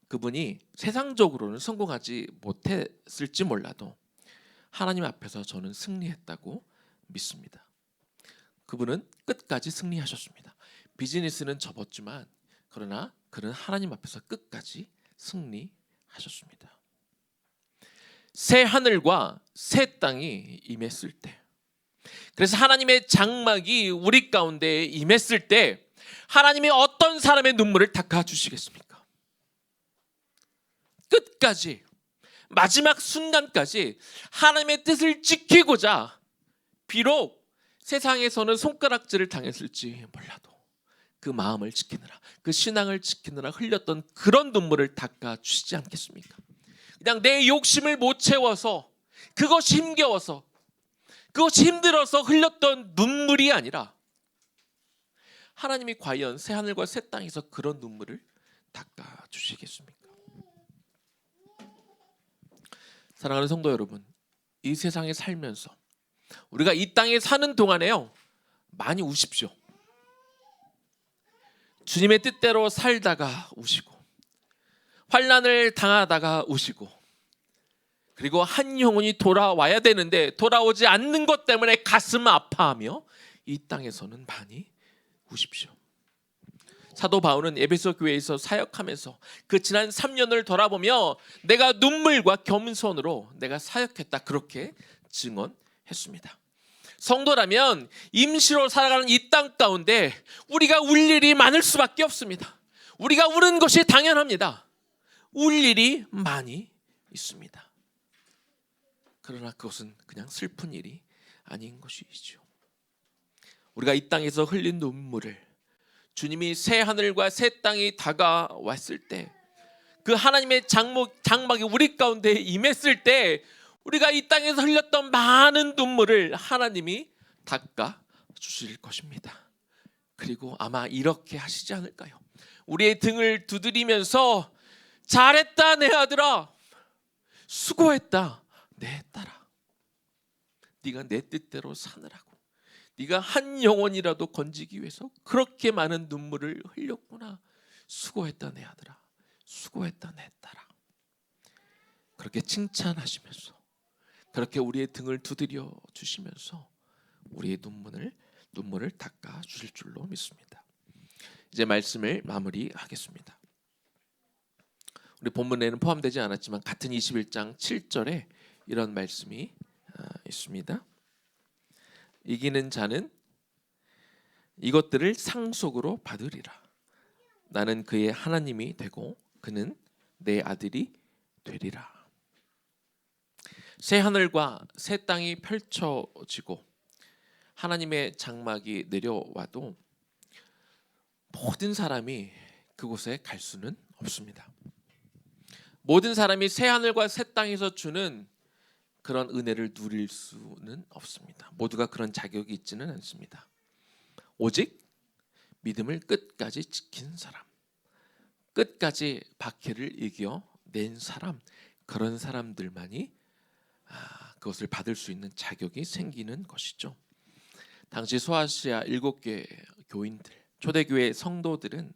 그분이 세상적으로는 성공하지 못했을지 몰라도 하나님 앞에서 저는 승리했다고 믿습니다. 그분은 끝까지 승리하셨습니다. 비즈니스는 접었지만 그러나 그는 하나님 앞에서 끝까지 승리하셨습니다. 새 하늘과 새 땅이 임했을 때, 그래서 하나님의 장막이 우리 가운데 임했을 때 하나님이 어떤 사람의 눈물을 닦아주시겠습니까? 끝까지 마지막 순간까지 하나님의 뜻을 지키고자 비록 세상에서는 손가락질을 당했을지 몰라도 그 마음을 지키느라 그 신앙을 지키느라 흘렸던 그런 눈물을 닦아주시지 않겠습니까? 그냥 내 욕심을 못 채워서 그것이 힘겨워서 그것이 힘들어서 흘렸던 눈물이 아니라 하나님이 과연 새 하늘과 새 땅에서 그런 눈물을 닦아주시겠습니까? 사랑하는 성도 여러분, 이 세상에 살면서 우리가 이 땅에 사는 동안에요 많이 우십시오. 주님의 뜻대로 살다가 우시고 환난을 당하다가 우시고 그리고 한 영혼이 돌아와야 되는데 돌아오지 않는 것 때문에 가슴 아파하며 이 땅에서는 많이 우십시오. 사도 바울은 에베소 교회에서 사역하면서 그 지난 3년을 돌아보며 내가 눈물과 겸손으로 내가 사역했다 그렇게 증언했습니다. 성도라면 임시로 살아가는 이 땅 가운데 우리가 울 일이 많을 수밖에 없습니다. 우리가 우는 것이 당연합니다. 울 일이 많이 있습니다. 그러나 그것은 그냥 슬픈 일이 아닌 것이죠. 우리가 이 땅에서 흘린 눈물을 주님이 새 하늘과 새 땅이 다가왔을 때 그 하나님의 장막이 우리 가운데 임했을 때 우리가 이 땅에서 흘렸던 많은 눈물을 하나님이 닦아 주실 것입니다. 그리고 아마 이렇게 하시지 않을까요? 우리의 등을 두드리면서 잘했다 내 아들아, 수고했다 내 딸아, 네가 내 뜻대로 사느라고 네가 한 영혼이라도 건지기 위해서 그렇게 많은 눈물을 흘렸구나. 수고했다 내 아들아, 수고했다 내 딸아. 그렇게 칭찬하시면서 그렇게 우리의 등을 두드려 주시면서 우리의 눈물을 닦아 주실 줄로 믿습니다. 이제 말씀을 마무리하겠습니다. 우리 본문에는 포함되지 않았지만 같은 21장 7절에 이런 말씀이 있습니다. 이기는 자는 이것들을 상속으로 받으리라. 나는 그의 하나님이 되고 그는 내 아들이 되리라. 새 하늘과 새 땅이 펼쳐지고 하나님의 장막이 내려와도 모든 사람이 그곳에 갈 수는 없습니다. 모든 사람이 새 하늘과 새 땅에서 주는 그런 은혜를 누릴 수는 없습니다. 모두가 그런 자격이 있지는 않습니다. 오직 믿음을 끝까지 지킨 사람, 끝까지 박해를 이겨낸 사람, 그런 사람들만이 그것을 받을 수 있는 자격이 생기는 것이죠. 당시 소아시아 7개 교인들, 초대교회 성도들은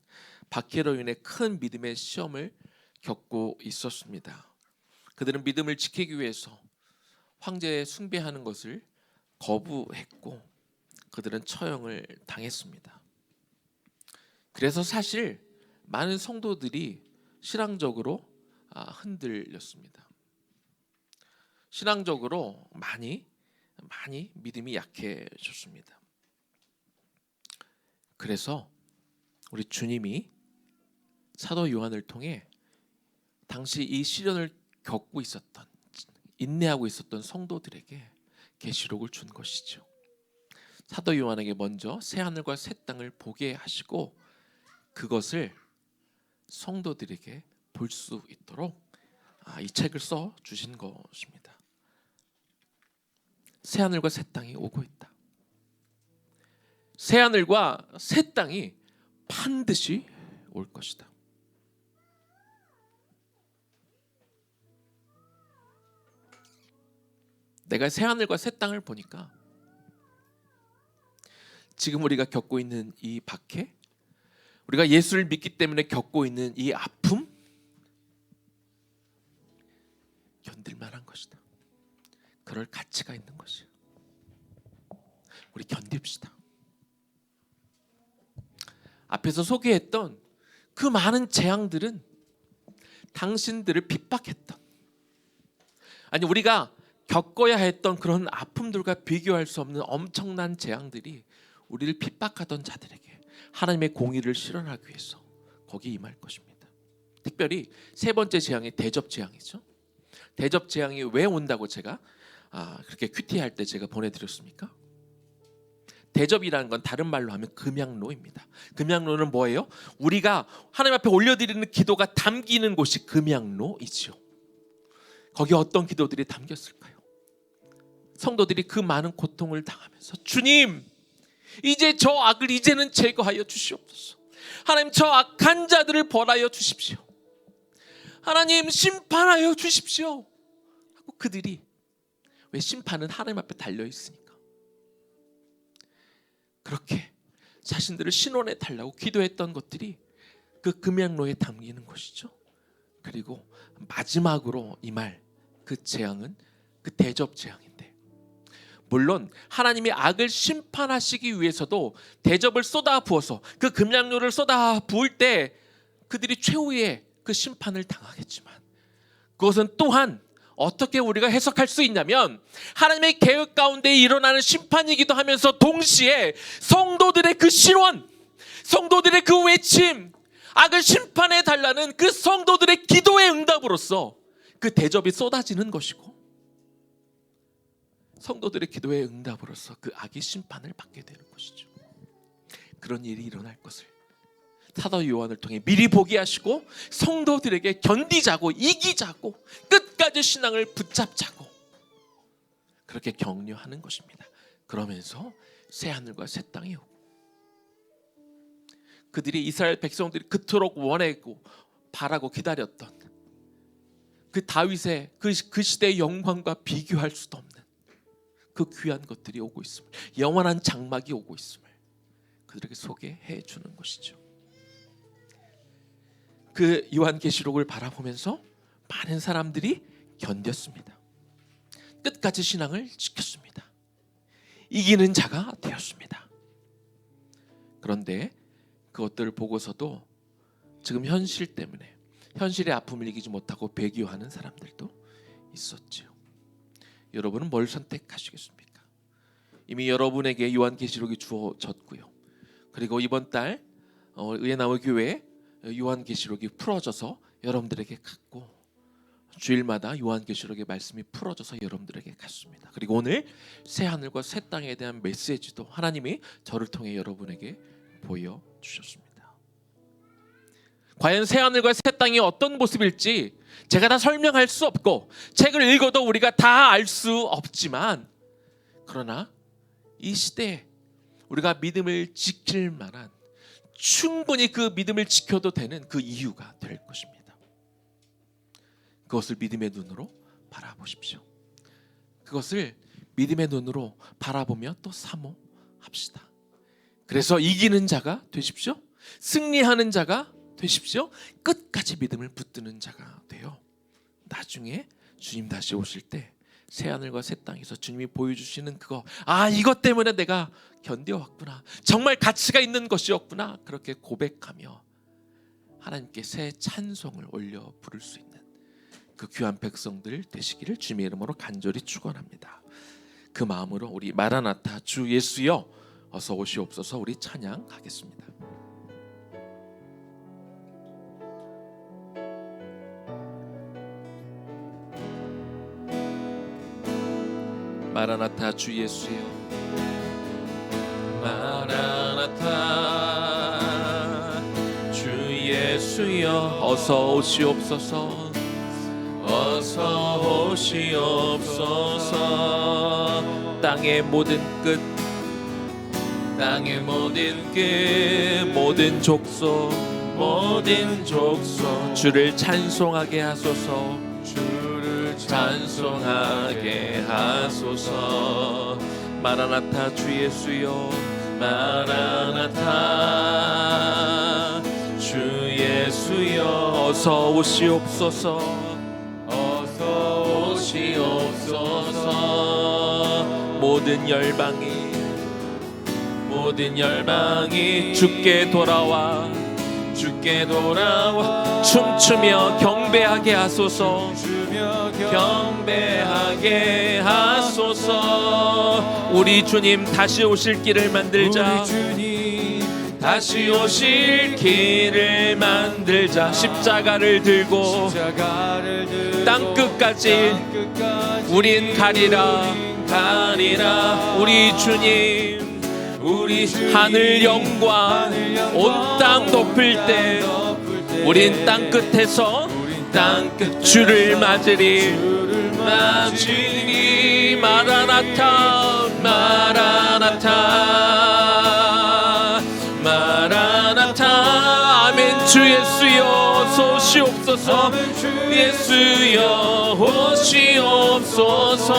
박해로 인해 큰 믿음의 시험을 겪고 있었습니다. 그들은 믿음을 지키기 위해서 황제에 숭배하는 것을 거부했고 그들은 처형을 당했습니다. 그래서 사실 많은 성도들이 신앙적으로 흔들렸습니다. 신앙적으로 많이 믿음이 약해졌습니다. 그래서 우리 주님이 사도 요한을 통해 당시 이 시련을 겪고 있었던, 인내하고 있었던 성도들에게 계시록을 준 것이죠. 사도 요한에게 먼저 새 하늘과 새 땅을 보게 하시고 그것을 성도들에게 볼 수 있도록 이 책을 써 주신 것입니다. 새 하늘과 새 땅이 오고 있다. 새 하늘과 새 땅이 반드시 올 것이다. 내가 새 하늘과 새 땅을 보니까 지금 우리가 겪고 있는 이 박해, 우리가 예수를 믿기 때문에 겪고 있는 이 아픔, 견딜 만한 것이다. 그럴 가치가 있는 것이야. 우리 견딥시다. 앞에서 소개했던 그 많은 재앙들은 당신들을 핍박했던, 아니 우리가 겪어야 했던 그런 아픔들과 비교할 수 없는 엄청난 재앙들이 우리를 핍박하던 자들에게 하나님의 공의를 실현하기 위해서 거기에 임할 것입니다. 특별히 세 번째 재앙이 대접 재앙이죠. 대접 재앙이 왜 온다고 제가 그렇게 큐티할 때 제가 보내드렸습니까? 대접이라는 건 다른 말로 하면 금양로입니다. 금양로는 뭐예요? 우리가 하나님 앞에 올려드리는 기도가 담기는 곳이 금양로이지요. 거기에 어떤 기도들이 담겼을까요? 성도들이 그 많은 고통을 당하면서 주님, 이제 저 악을 이제는 제거하여 주시옵소서. 하나님, 저 악한 자들을 벌하여 주십시오. 하나님, 심판하여 주십시오. 하고 그들이, 왜 심판은 하나님 앞에 달려 있으니까 그렇게 자신들을 신원해 달라고 기도했던 것들이 그 금양로에 담기는 것이죠. 그리고 마지막으로 임할 그 재앙은 그 대접 재앙인데, 물론 하나님이 악을 심판하시기 위해서도 대접을 쏟아 부어서 그 금양로를 쏟아 부을 때 그들이 최후의 그 심판을 당하겠지만, 그것은 또한 어떻게 우리가 해석할 수 있냐면 하나님의 계획 가운데 일어나는 심판이기도 하면서 동시에 성도들의 그 신원, 성도들의 그 외침, 악을 심판해 달라는 그 성도들의 기도의 응답으로서 그 대접이 쏟아지는 것이고, 성도들의 기도의 응답으로서 그 악이 심판을 받게 되는 것이죠. 그런 일이 일어날 것을 사도 요한을 통해 미리 보게 하시고 성도들에게 견디자고 이기자고 끝까지 신앙을 붙잡자고 그렇게 격려하는 것입니다. 그러면서 새 하늘과 새 땅이 오고, 그들이 이스라엘 백성들이 그토록 원하고 바라고 기다렸던 그 다윗의 그 시대의 영광과 비교할 수도 없는 그 귀한 것들이 오고 있음을, 영원한 장막이 오고 있음을 그들에게 소개해 주는 것이죠. 그 요한계시록을 바라보면서 많은 사람들이 견뎠습니다. 끝까지 신앙을 지켰습니다. 이기는 자가 되었습니다. 그런데 그것들을 보고서도 지금 현실 때문에 현실의 아픔을 이기지 못하고 배교하는 사람들도 있었지요. 여러분은 뭘 선택하시겠습니까? 이미 여러분에게 요한계시록이 주어졌고요. 그리고 이번 달 의예나무 교회 요한계시록이 풀어져서 여러분들에게 갔고, 주일마다 요한계시록의 말씀이 풀어져서 여러분들에게 갔습니다. 그리고 오늘 새 하늘과 새 땅에 대한 메시지도 하나님이 저를 통해 여러분에게 보여주셨습니다. 과연 새 하늘과 새 땅이 어떤 모습일지 제가 다 설명할 수 없고 책을 읽어도 우리가 다 알 수 없지만, 그러나 이 시대에 우리가 믿음을 지킬 만한, 충분히 그 믿음을 지켜도 되는 그 이유가 될 것입니다. 그것을 믿음의 눈으로 바라보십시오. 그것을 믿음의 눈으로 바라보며 또 사모합시다. 그래서 이기는 자가 되십시오. 승리하는 자가 되십시오. 끝까지 믿음을 붙드는 자가 되어 나중에 주님 다시 오실 때 새하늘과 새 땅에서 주님이 보여주시는 그거, 이것 때문에 내가 견뎌왔구나, 정말 가치가 있는 것이었구나, 그렇게 고백하며 하나님께 새 찬송을 올려 부를 수 있는 그 귀한 백성들 되시기를 주님의 이름으로 간절히 축원합니다. 그 마음으로 우리 마라나타 주 예수여 어서 오시옵소서 우리 찬양하겠습니다. 마라나타 주 예수여, 마라나타 주 예수여 어서 오시옵소서, 어서 오시옵소서. 땅의 모든 끝, 땅의 모든 끝, 모든 족속, 모든 족속 주를 찬송하게 하소서, 주를 찬송하게 하소서. 마라나타 주 예수여, 마라나타 주 예수여 어서 오시옵소서, 어서 오시옵소서. 모든 열방이 주께 돌아와, 주께 돌아와 춤추며 경배하게 하소서, 경배하게 하소서. 우리 주님 다시 오실 길을 만들자, 우리 주님 다시 오실 길을 만들자. 십자가를 들고 땅끝까지 우린 가리라. 우리 주님, 우리 하늘 영광 온 땅 덮을 때 우린 땅끝에서 주를 맞으리. 마라나타, 마라나타, 마라나타. 아멘. 주 예수여 어서 오시옵소서, 예수여 오시옵소서.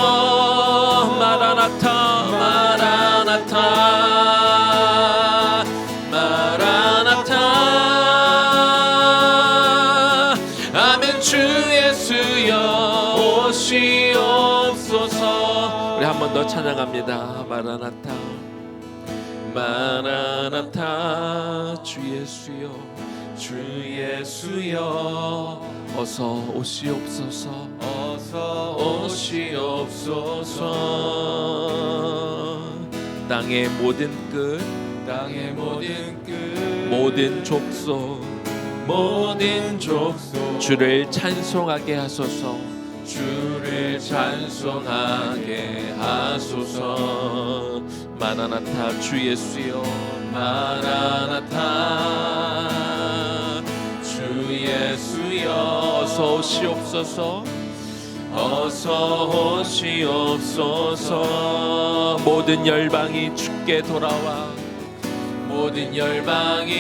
마라나타, 마라나타, 마라나타. 아멘. 주 예수여 오시옵소서. 우리 한 번 더 찬양합니다. 마라나타, 마라나타. 주 예수여, 주 예수여 어서 오시옵소서, 어서 오시옵소서. 땅의 모든 끝, 땅의 모든 끝, 모든 족속, 모든 족속 주를 찬송하게 하소서, 주를 찬송하게 하소서. 마라나타 주 예수여, 마라나타 주 예수여 어서 오시옵소서, 어서 오시옵소서. 모든 열방이 주께 돌아와, 모든 열방이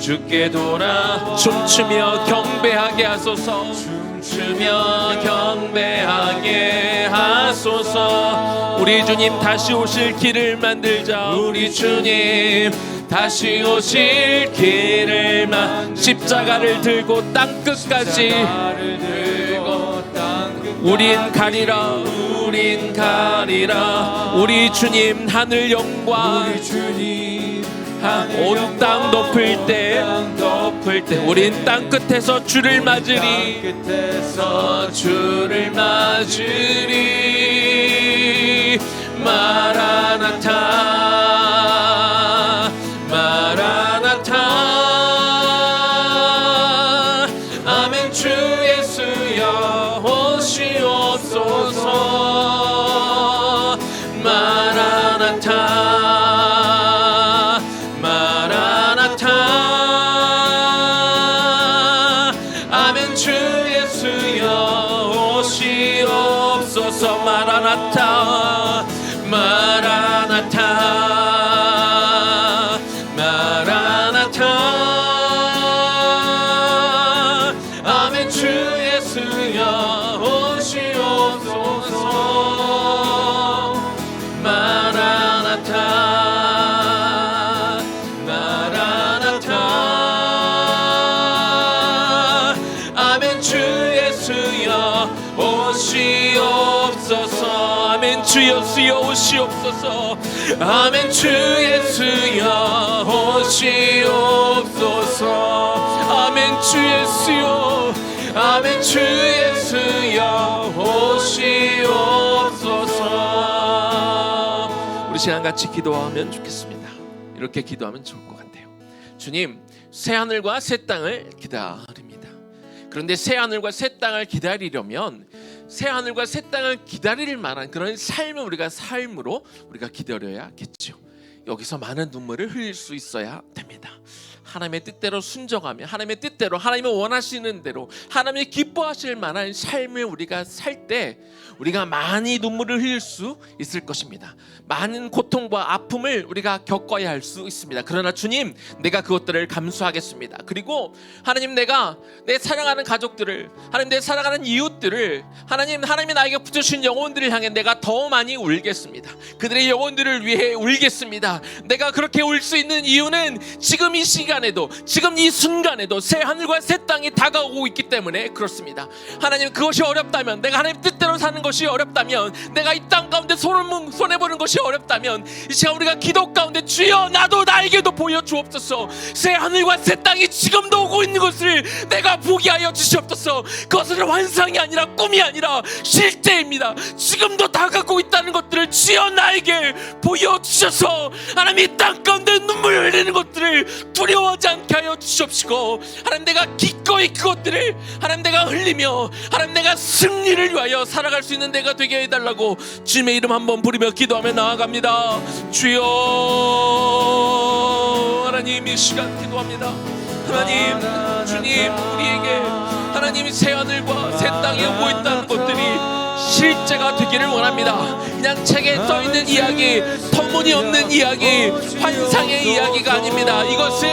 주께 돌아 춤추며 경배하게 하소서, 춤추며 경배하게 하소서. 우리 주님 다시 오실 길을 만들자, 우리 주님 다시 오실 길을 십자가를 들고 땅끝까지 우린 가리라, 우린 가리라. 우리 주님 하늘 영광 온 땅 덮을 때 우린 땅 끝에서 주를 맞으리, 주를 맞으리. 마라나타, 마라나타. 아멘. 주 예수여 오시옵소서. 마라나타, 마라나타. 주시옵소서. 마라나타 마라나타 마라나타. 아멘. 주 예수여 오시옵소서. 마라나타 마라나타. 아멘. 주 예수여 오시옵소서. 아멘. 주 예수여 오시옵소서. 아멘. 주 예수여 오시옵소서. 아멘. 주 예수여. 아멘. 주 예수여 오시옵소서. 우리 시간 같이 기도하면 좋겠습니다. 이렇게 기도하면 좋을 것 같아요. 주님, 새 하늘과 새 땅을 기다립니다. 그런데 새 하늘과 새 땅을 기다리려면 새 하늘과 새 땅을 기다릴 만한 그런 삶을 우리가 삶으로 우리가 기다려야겠죠. 여기서 많은 눈물을 흘릴 수 있어야 됩니다. 하나님의 뜻대로 순종하며 하나님의 뜻대로 하나님이 원하시는 대로 하나님이 기뻐하실 만한 삶을 우리가 살 때 우리가 많이 눈물을 흘릴 수 있을 것입니다. 많은 고통과 아픔을 우리가 겪어야 할 수 있습니다. 그러나 주님, 내가 그것들을 감수하겠습니다. 그리고 하나님, 내가 내 사랑하는 가족들을, 하나님 내 사랑하는 이웃들을, 하나님이 나에게 붙여주신 영혼들을 향해 내가 더 많이 울겠습니다. 그들의 영혼들을 위해 울겠습니다. 내가 그렇게 울 수 있는 이유는 지금 이 시간에도, 지금 이 순간에도 새 하늘과 새 땅이 다가오고 있기 때문에 그렇습니다. 하나님, 그것이 어렵다면, 내가 하나님 뜻대로 사는 것이 어렵다면, 내가 이 땅 가운데 손해보는 것이 어렵다면, 이 시간 우리가 기도 가운데 주여 나도 나에게도 보여주옵소서. 새 하늘과 새 땅이 지금도 오고 있는 것을 내가 보게 하여 주시옵소서. 그것은 환상이 아니라 꿈이 아니라 실제입니다. 지금도 다가오고 있다는 것들을 주여 나에게 보여주셔서 하나님 이 땅 가운데 눈물을 흘리는 것들을 두려워하지 않게 하여 주시옵시고, 하나님 내가 기꺼이 그것들을 하나님 내가 흘리며 하나님 내가 승리를 위하여 살아갈 수 있는 내가 되게 해달라고 주님의 이름 한번 부르며 기도하며 나아갑니다. 주여, 하나님 이 시간 기도합니다. 하나님, 주님, 우리에게 하나님이 새 하늘과 새 땅에 오고 있다는 것들이 실제가 되기를 원합니다. 그냥 책에 써있는 이야기, 터무니없는 이야기, 환상의 이야기가 아닙니다. 이것은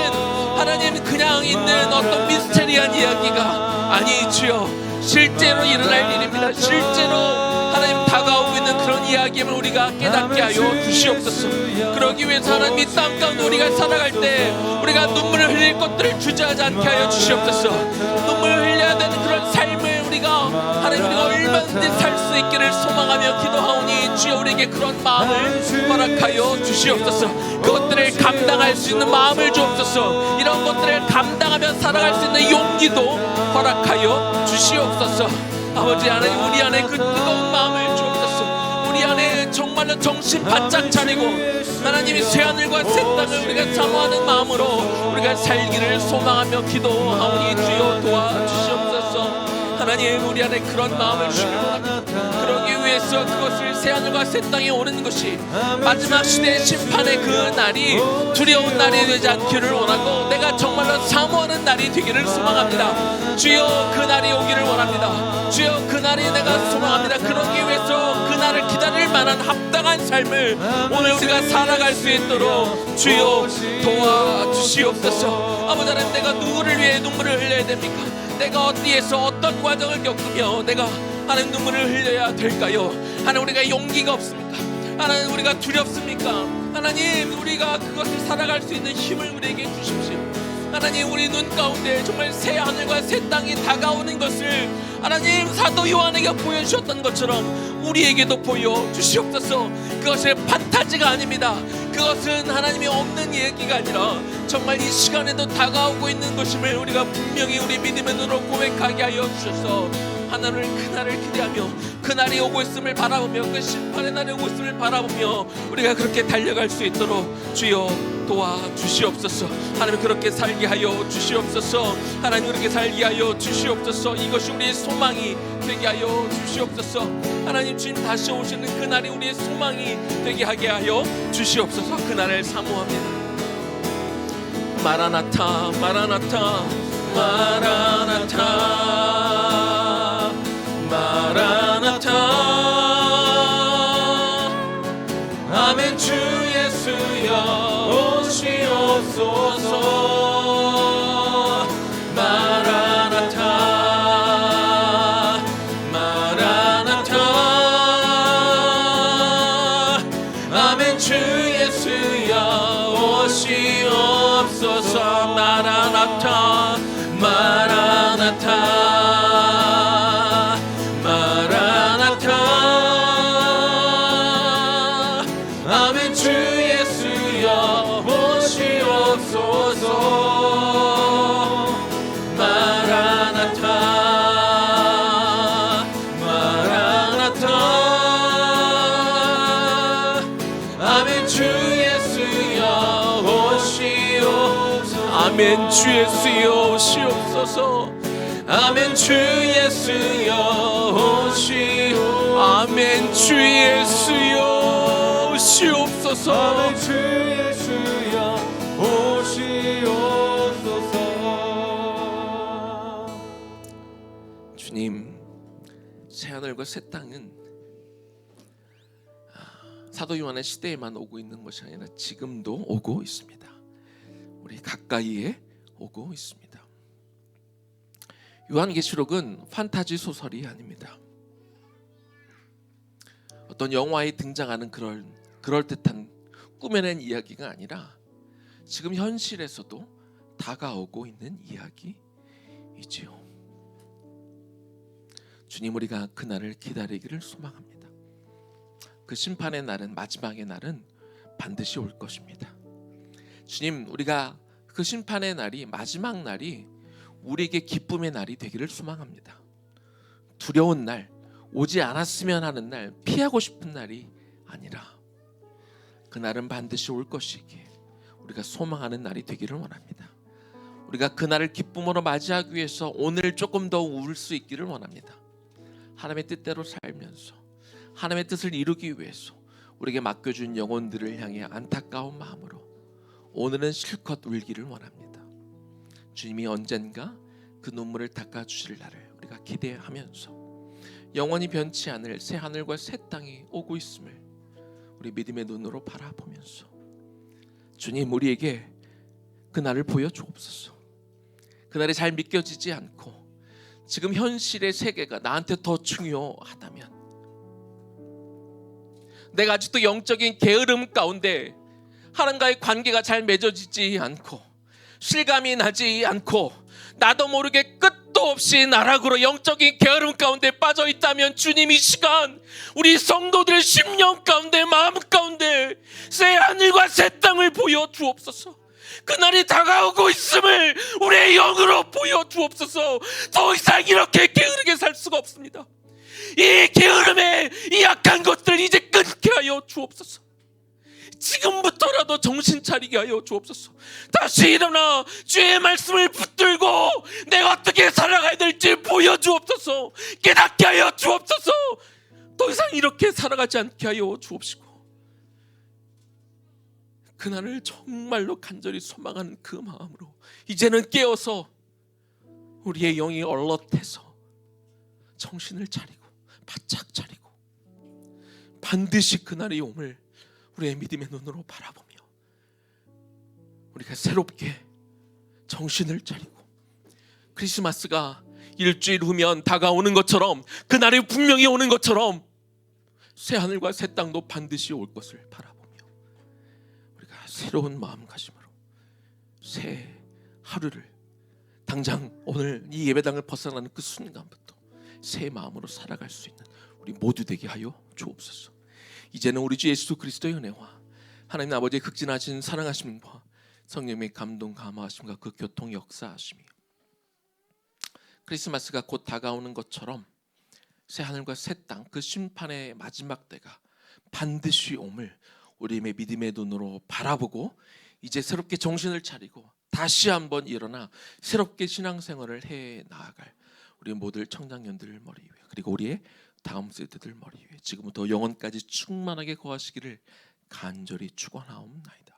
하나님 그냥 있는 어떤 미스테리한 이야기가 아니, 주여 실제로 일어날 일입니다. 실제로 하나님 다가오고 있는 그런 이야기를 우리가 깨닫게 하여 주시옵소서. 그러기 위해서 하나님 이 땅 가운데 우리가 살아갈 때 우리가 눈물을 흘릴 것들을 주저하지 않게 하여 주시옵소서. 눈물을 흘려야 되는 그런 삶을 우리가 하나님 우리가 얼마든지 살 수 있기를 소망하며 기도하오니 주여 우리에게 그런 마음을 허락하여 주시옵소서. 그것들을 감당할 수 있는 마음을 주옵소서. 이런 것들을 감당하며 살아갈 수 있는 용기도 허락하여 주시옵소서. 아버지 하나님, 우리 안에 그 뜨거운 마음을 주옵소서. 우리 안에 정말로 정신 바짝 차리고 하나님이 새하늘과 새 땅을 우리가 사모하는 마음으로 우리가 살기를 소망하며 기도하오니 주여 도와주시옵소서. 하나님, 우리 안에 그런 마음을 주시길 원합니다. 그러기 위해서 그것을 새하늘과 새 땅에 오는 것이 마지막 시대의 심판의 그 날이 두려운 날이 되지 않기를 원하고 내가 정말로 사모하는 날이 되기를 소망합니다. 주여 그 날이 오기를 원합니다. 주여 그 날이 내가 소망합니다. 그러기 위해서 그 날을 기다릴 만한 합당한 삶을 오늘 우리가 살아갈 수 있도록 주여 도와주시옵소서. 아버지 하나님, 내가 누구를 위해 눈물을 흘려야 됩니까? 내가 어디에서 어떤 과정을 겪으며 내가 하나님 눈물을 흘려야 될까요? 하나님, 우리가 용기가 없습니까? 하나님, 우리가 두렵습니까? 하나님, 우리가 그것을 살아갈 수 있는 힘을 우리에게 주십시오. 하나님, 우리 눈 가운데 정말 새 하늘과 새 땅이 다가오는 것을 하나님 사도 요한에게 보여주셨던 것처럼 우리에게도 보여주시옵소서. 그것은 판타지가 아닙니다. 그것은 하나님이 없는 얘기가 아니라 정말 이 시간에도 다가오고 있는 것임을 우리가 분명히 우리 믿음의 눈으로 고백하게 하여 주셔서 그날을 기대하며 그날이 오고 있음을 바라보며 그 심판의 날이 오고 있음을 바라보며 우리가 그렇게 달려갈 수 있도록 주여 도와주시옵소서. 하나님, 그렇게 살게 하여 주시옵소서. 하나님, 그렇게 살게 하여 주시옵소서. 이것이 우리의 소망이 되게 하여 주시옵소서. 하나님, 주님 다시 오시는 그날이 우리의 소망이 되게 하게 하여 주시옵소서. 그날을 사모합니다. 마라나타 마라나타 마라나타 마라나타 주옵소서. 마라나타 마라나타. 아멘. 주 예수여 오시옵소서. 마라나타 마라나타 마라나타. 아멘. 주 예수여 오시옵소서. 마라나타 마라나타. 아멘. 주 예수여 오시옵소서. 아멘. 주 예수여 오시옵소서. 아멘. 주 예수여 오시옵소서. 아멘. 주 예수여 오시옵소서. 아멘. 주 예수여 오시옵소서. 주님, 새하늘과 새 땅은 사도 요한의 시대에만 오고 있는 것이 아니라 지금도 오고 있습니다. 우리 가까이에 오고 있습니다. 요한계시록은 판타지 소설이 아닙니다. 어떤 영화에 등장하는 그럴듯한 꾸며낸 이야기가 아니라 지금 현실에서도 다가오고 있는 이야기이지요. 주님, 우리가 그날을 기다리기를 소망합니다. 그 심판의 날은, 마지막의 날은 반드시 올 것입니다. 주님, 우리가 그 심판의 날이, 마지막 날이 우리에게 기쁨의 날이 되기를 소망합니다. 두려운 날, 오지 않았으면 하는 날, 피하고 싶은 날이 아니라 그날은 반드시 올 것이기에 우리가 소망하는 날이 되기를 원합니다. 우리가 그날을 기쁨으로 맞이하기 위해서 오늘 조금 더 울 수 있기를 원합니다. 하나님의 뜻대로 살면서 하나님의 뜻을 이루기 위해서 우리에게 맡겨준 영혼들을 향해 안타까운 마음으로 오늘은 실컷 울기를 원합니다. 주님이 언젠가 그 눈물을 닦아주실 날을 우리가 기대하면서 영원히 변치 않을 새 하늘과 새 땅이 오고 있음을 우리 믿음의 눈으로 바라보면서 주님, 우리에게 그 날을 보여주옵소서. 그 날이 잘 믿겨지지 않고 지금 현실의 세계가 나한테 더 중요하다면, 내가 아직도 영적인 게으름 가운데 하나님과의 관계가 잘 맺어지지 않고 실감이 나지 않고 나도 모르게 끝도 없이 나락으로 영적인 게으름 가운데 빠져 있다면 주님, 이 시간 우리 성도들의 심령 가운데, 마음 가운데 새 하늘과 새 땅을 보여주옵소서. 그날이 다가오고 있음을 우리의 영으로 보여주옵소서. 더 이상 이렇게 게으르게 살 수가 없습니다. 이 게으름에 이 약한 것들 이제 끊게 하여 주옵소서. 지금부터라도 정신 차리게 하여 주옵소서. 다시 일어나 주의 말씀을 붙들고 내가 어떻게 살아가야 될지 보여주옵소서. 깨닫게 하여 주옵소서. 더 이상 이렇게 살아가지 않게 하여 주옵시고, 그날을 정말로 간절히 소망하는 그 마음으로 이제는 깨어서 우리의 영이 얼럿해서 정신을 차리고 바짝 차리고 반드시 그날이 옴을 우리의 믿음의 눈으로 바라보며 우리가 새롭게 정신을 차리고 크리스마스가 일주일 후면 다가오는 것처럼, 그날이 분명히 오는 것처럼 새 하늘과 새 땅도 반드시 올 것을 바라보며 우리가 새로운 마음가짐으로 새 하루를, 당장 오늘 이 예배당을 벗어나는 그 순간부터 새 마음으로 살아갈 수 있는 우리 모두 되게 하여 주옵소서. 이제는 우리 주 예수 그리스도의 은혜와 하나님 아버지의 극진하신 사랑하심과 성령의 감동 감화하심과 그 교통 역사하심이 크리스마스가 곧 다가오는 것처럼 새 하늘과 새 땅, 그 심판의 마지막 때가 반드시 옴을 우리의 믿음의 눈으로 바라보고 이제 새롭게 정신을 차리고 다시 한번 일어나 새롭게 신앙생활을 해 나아갈 우리 모든 청장년들 머리 위에, 그리고 우리의 다음 세대들 머리 위에 지금부터 영원까지 충만하게 거하시기를 간절히 축원하옵나이다.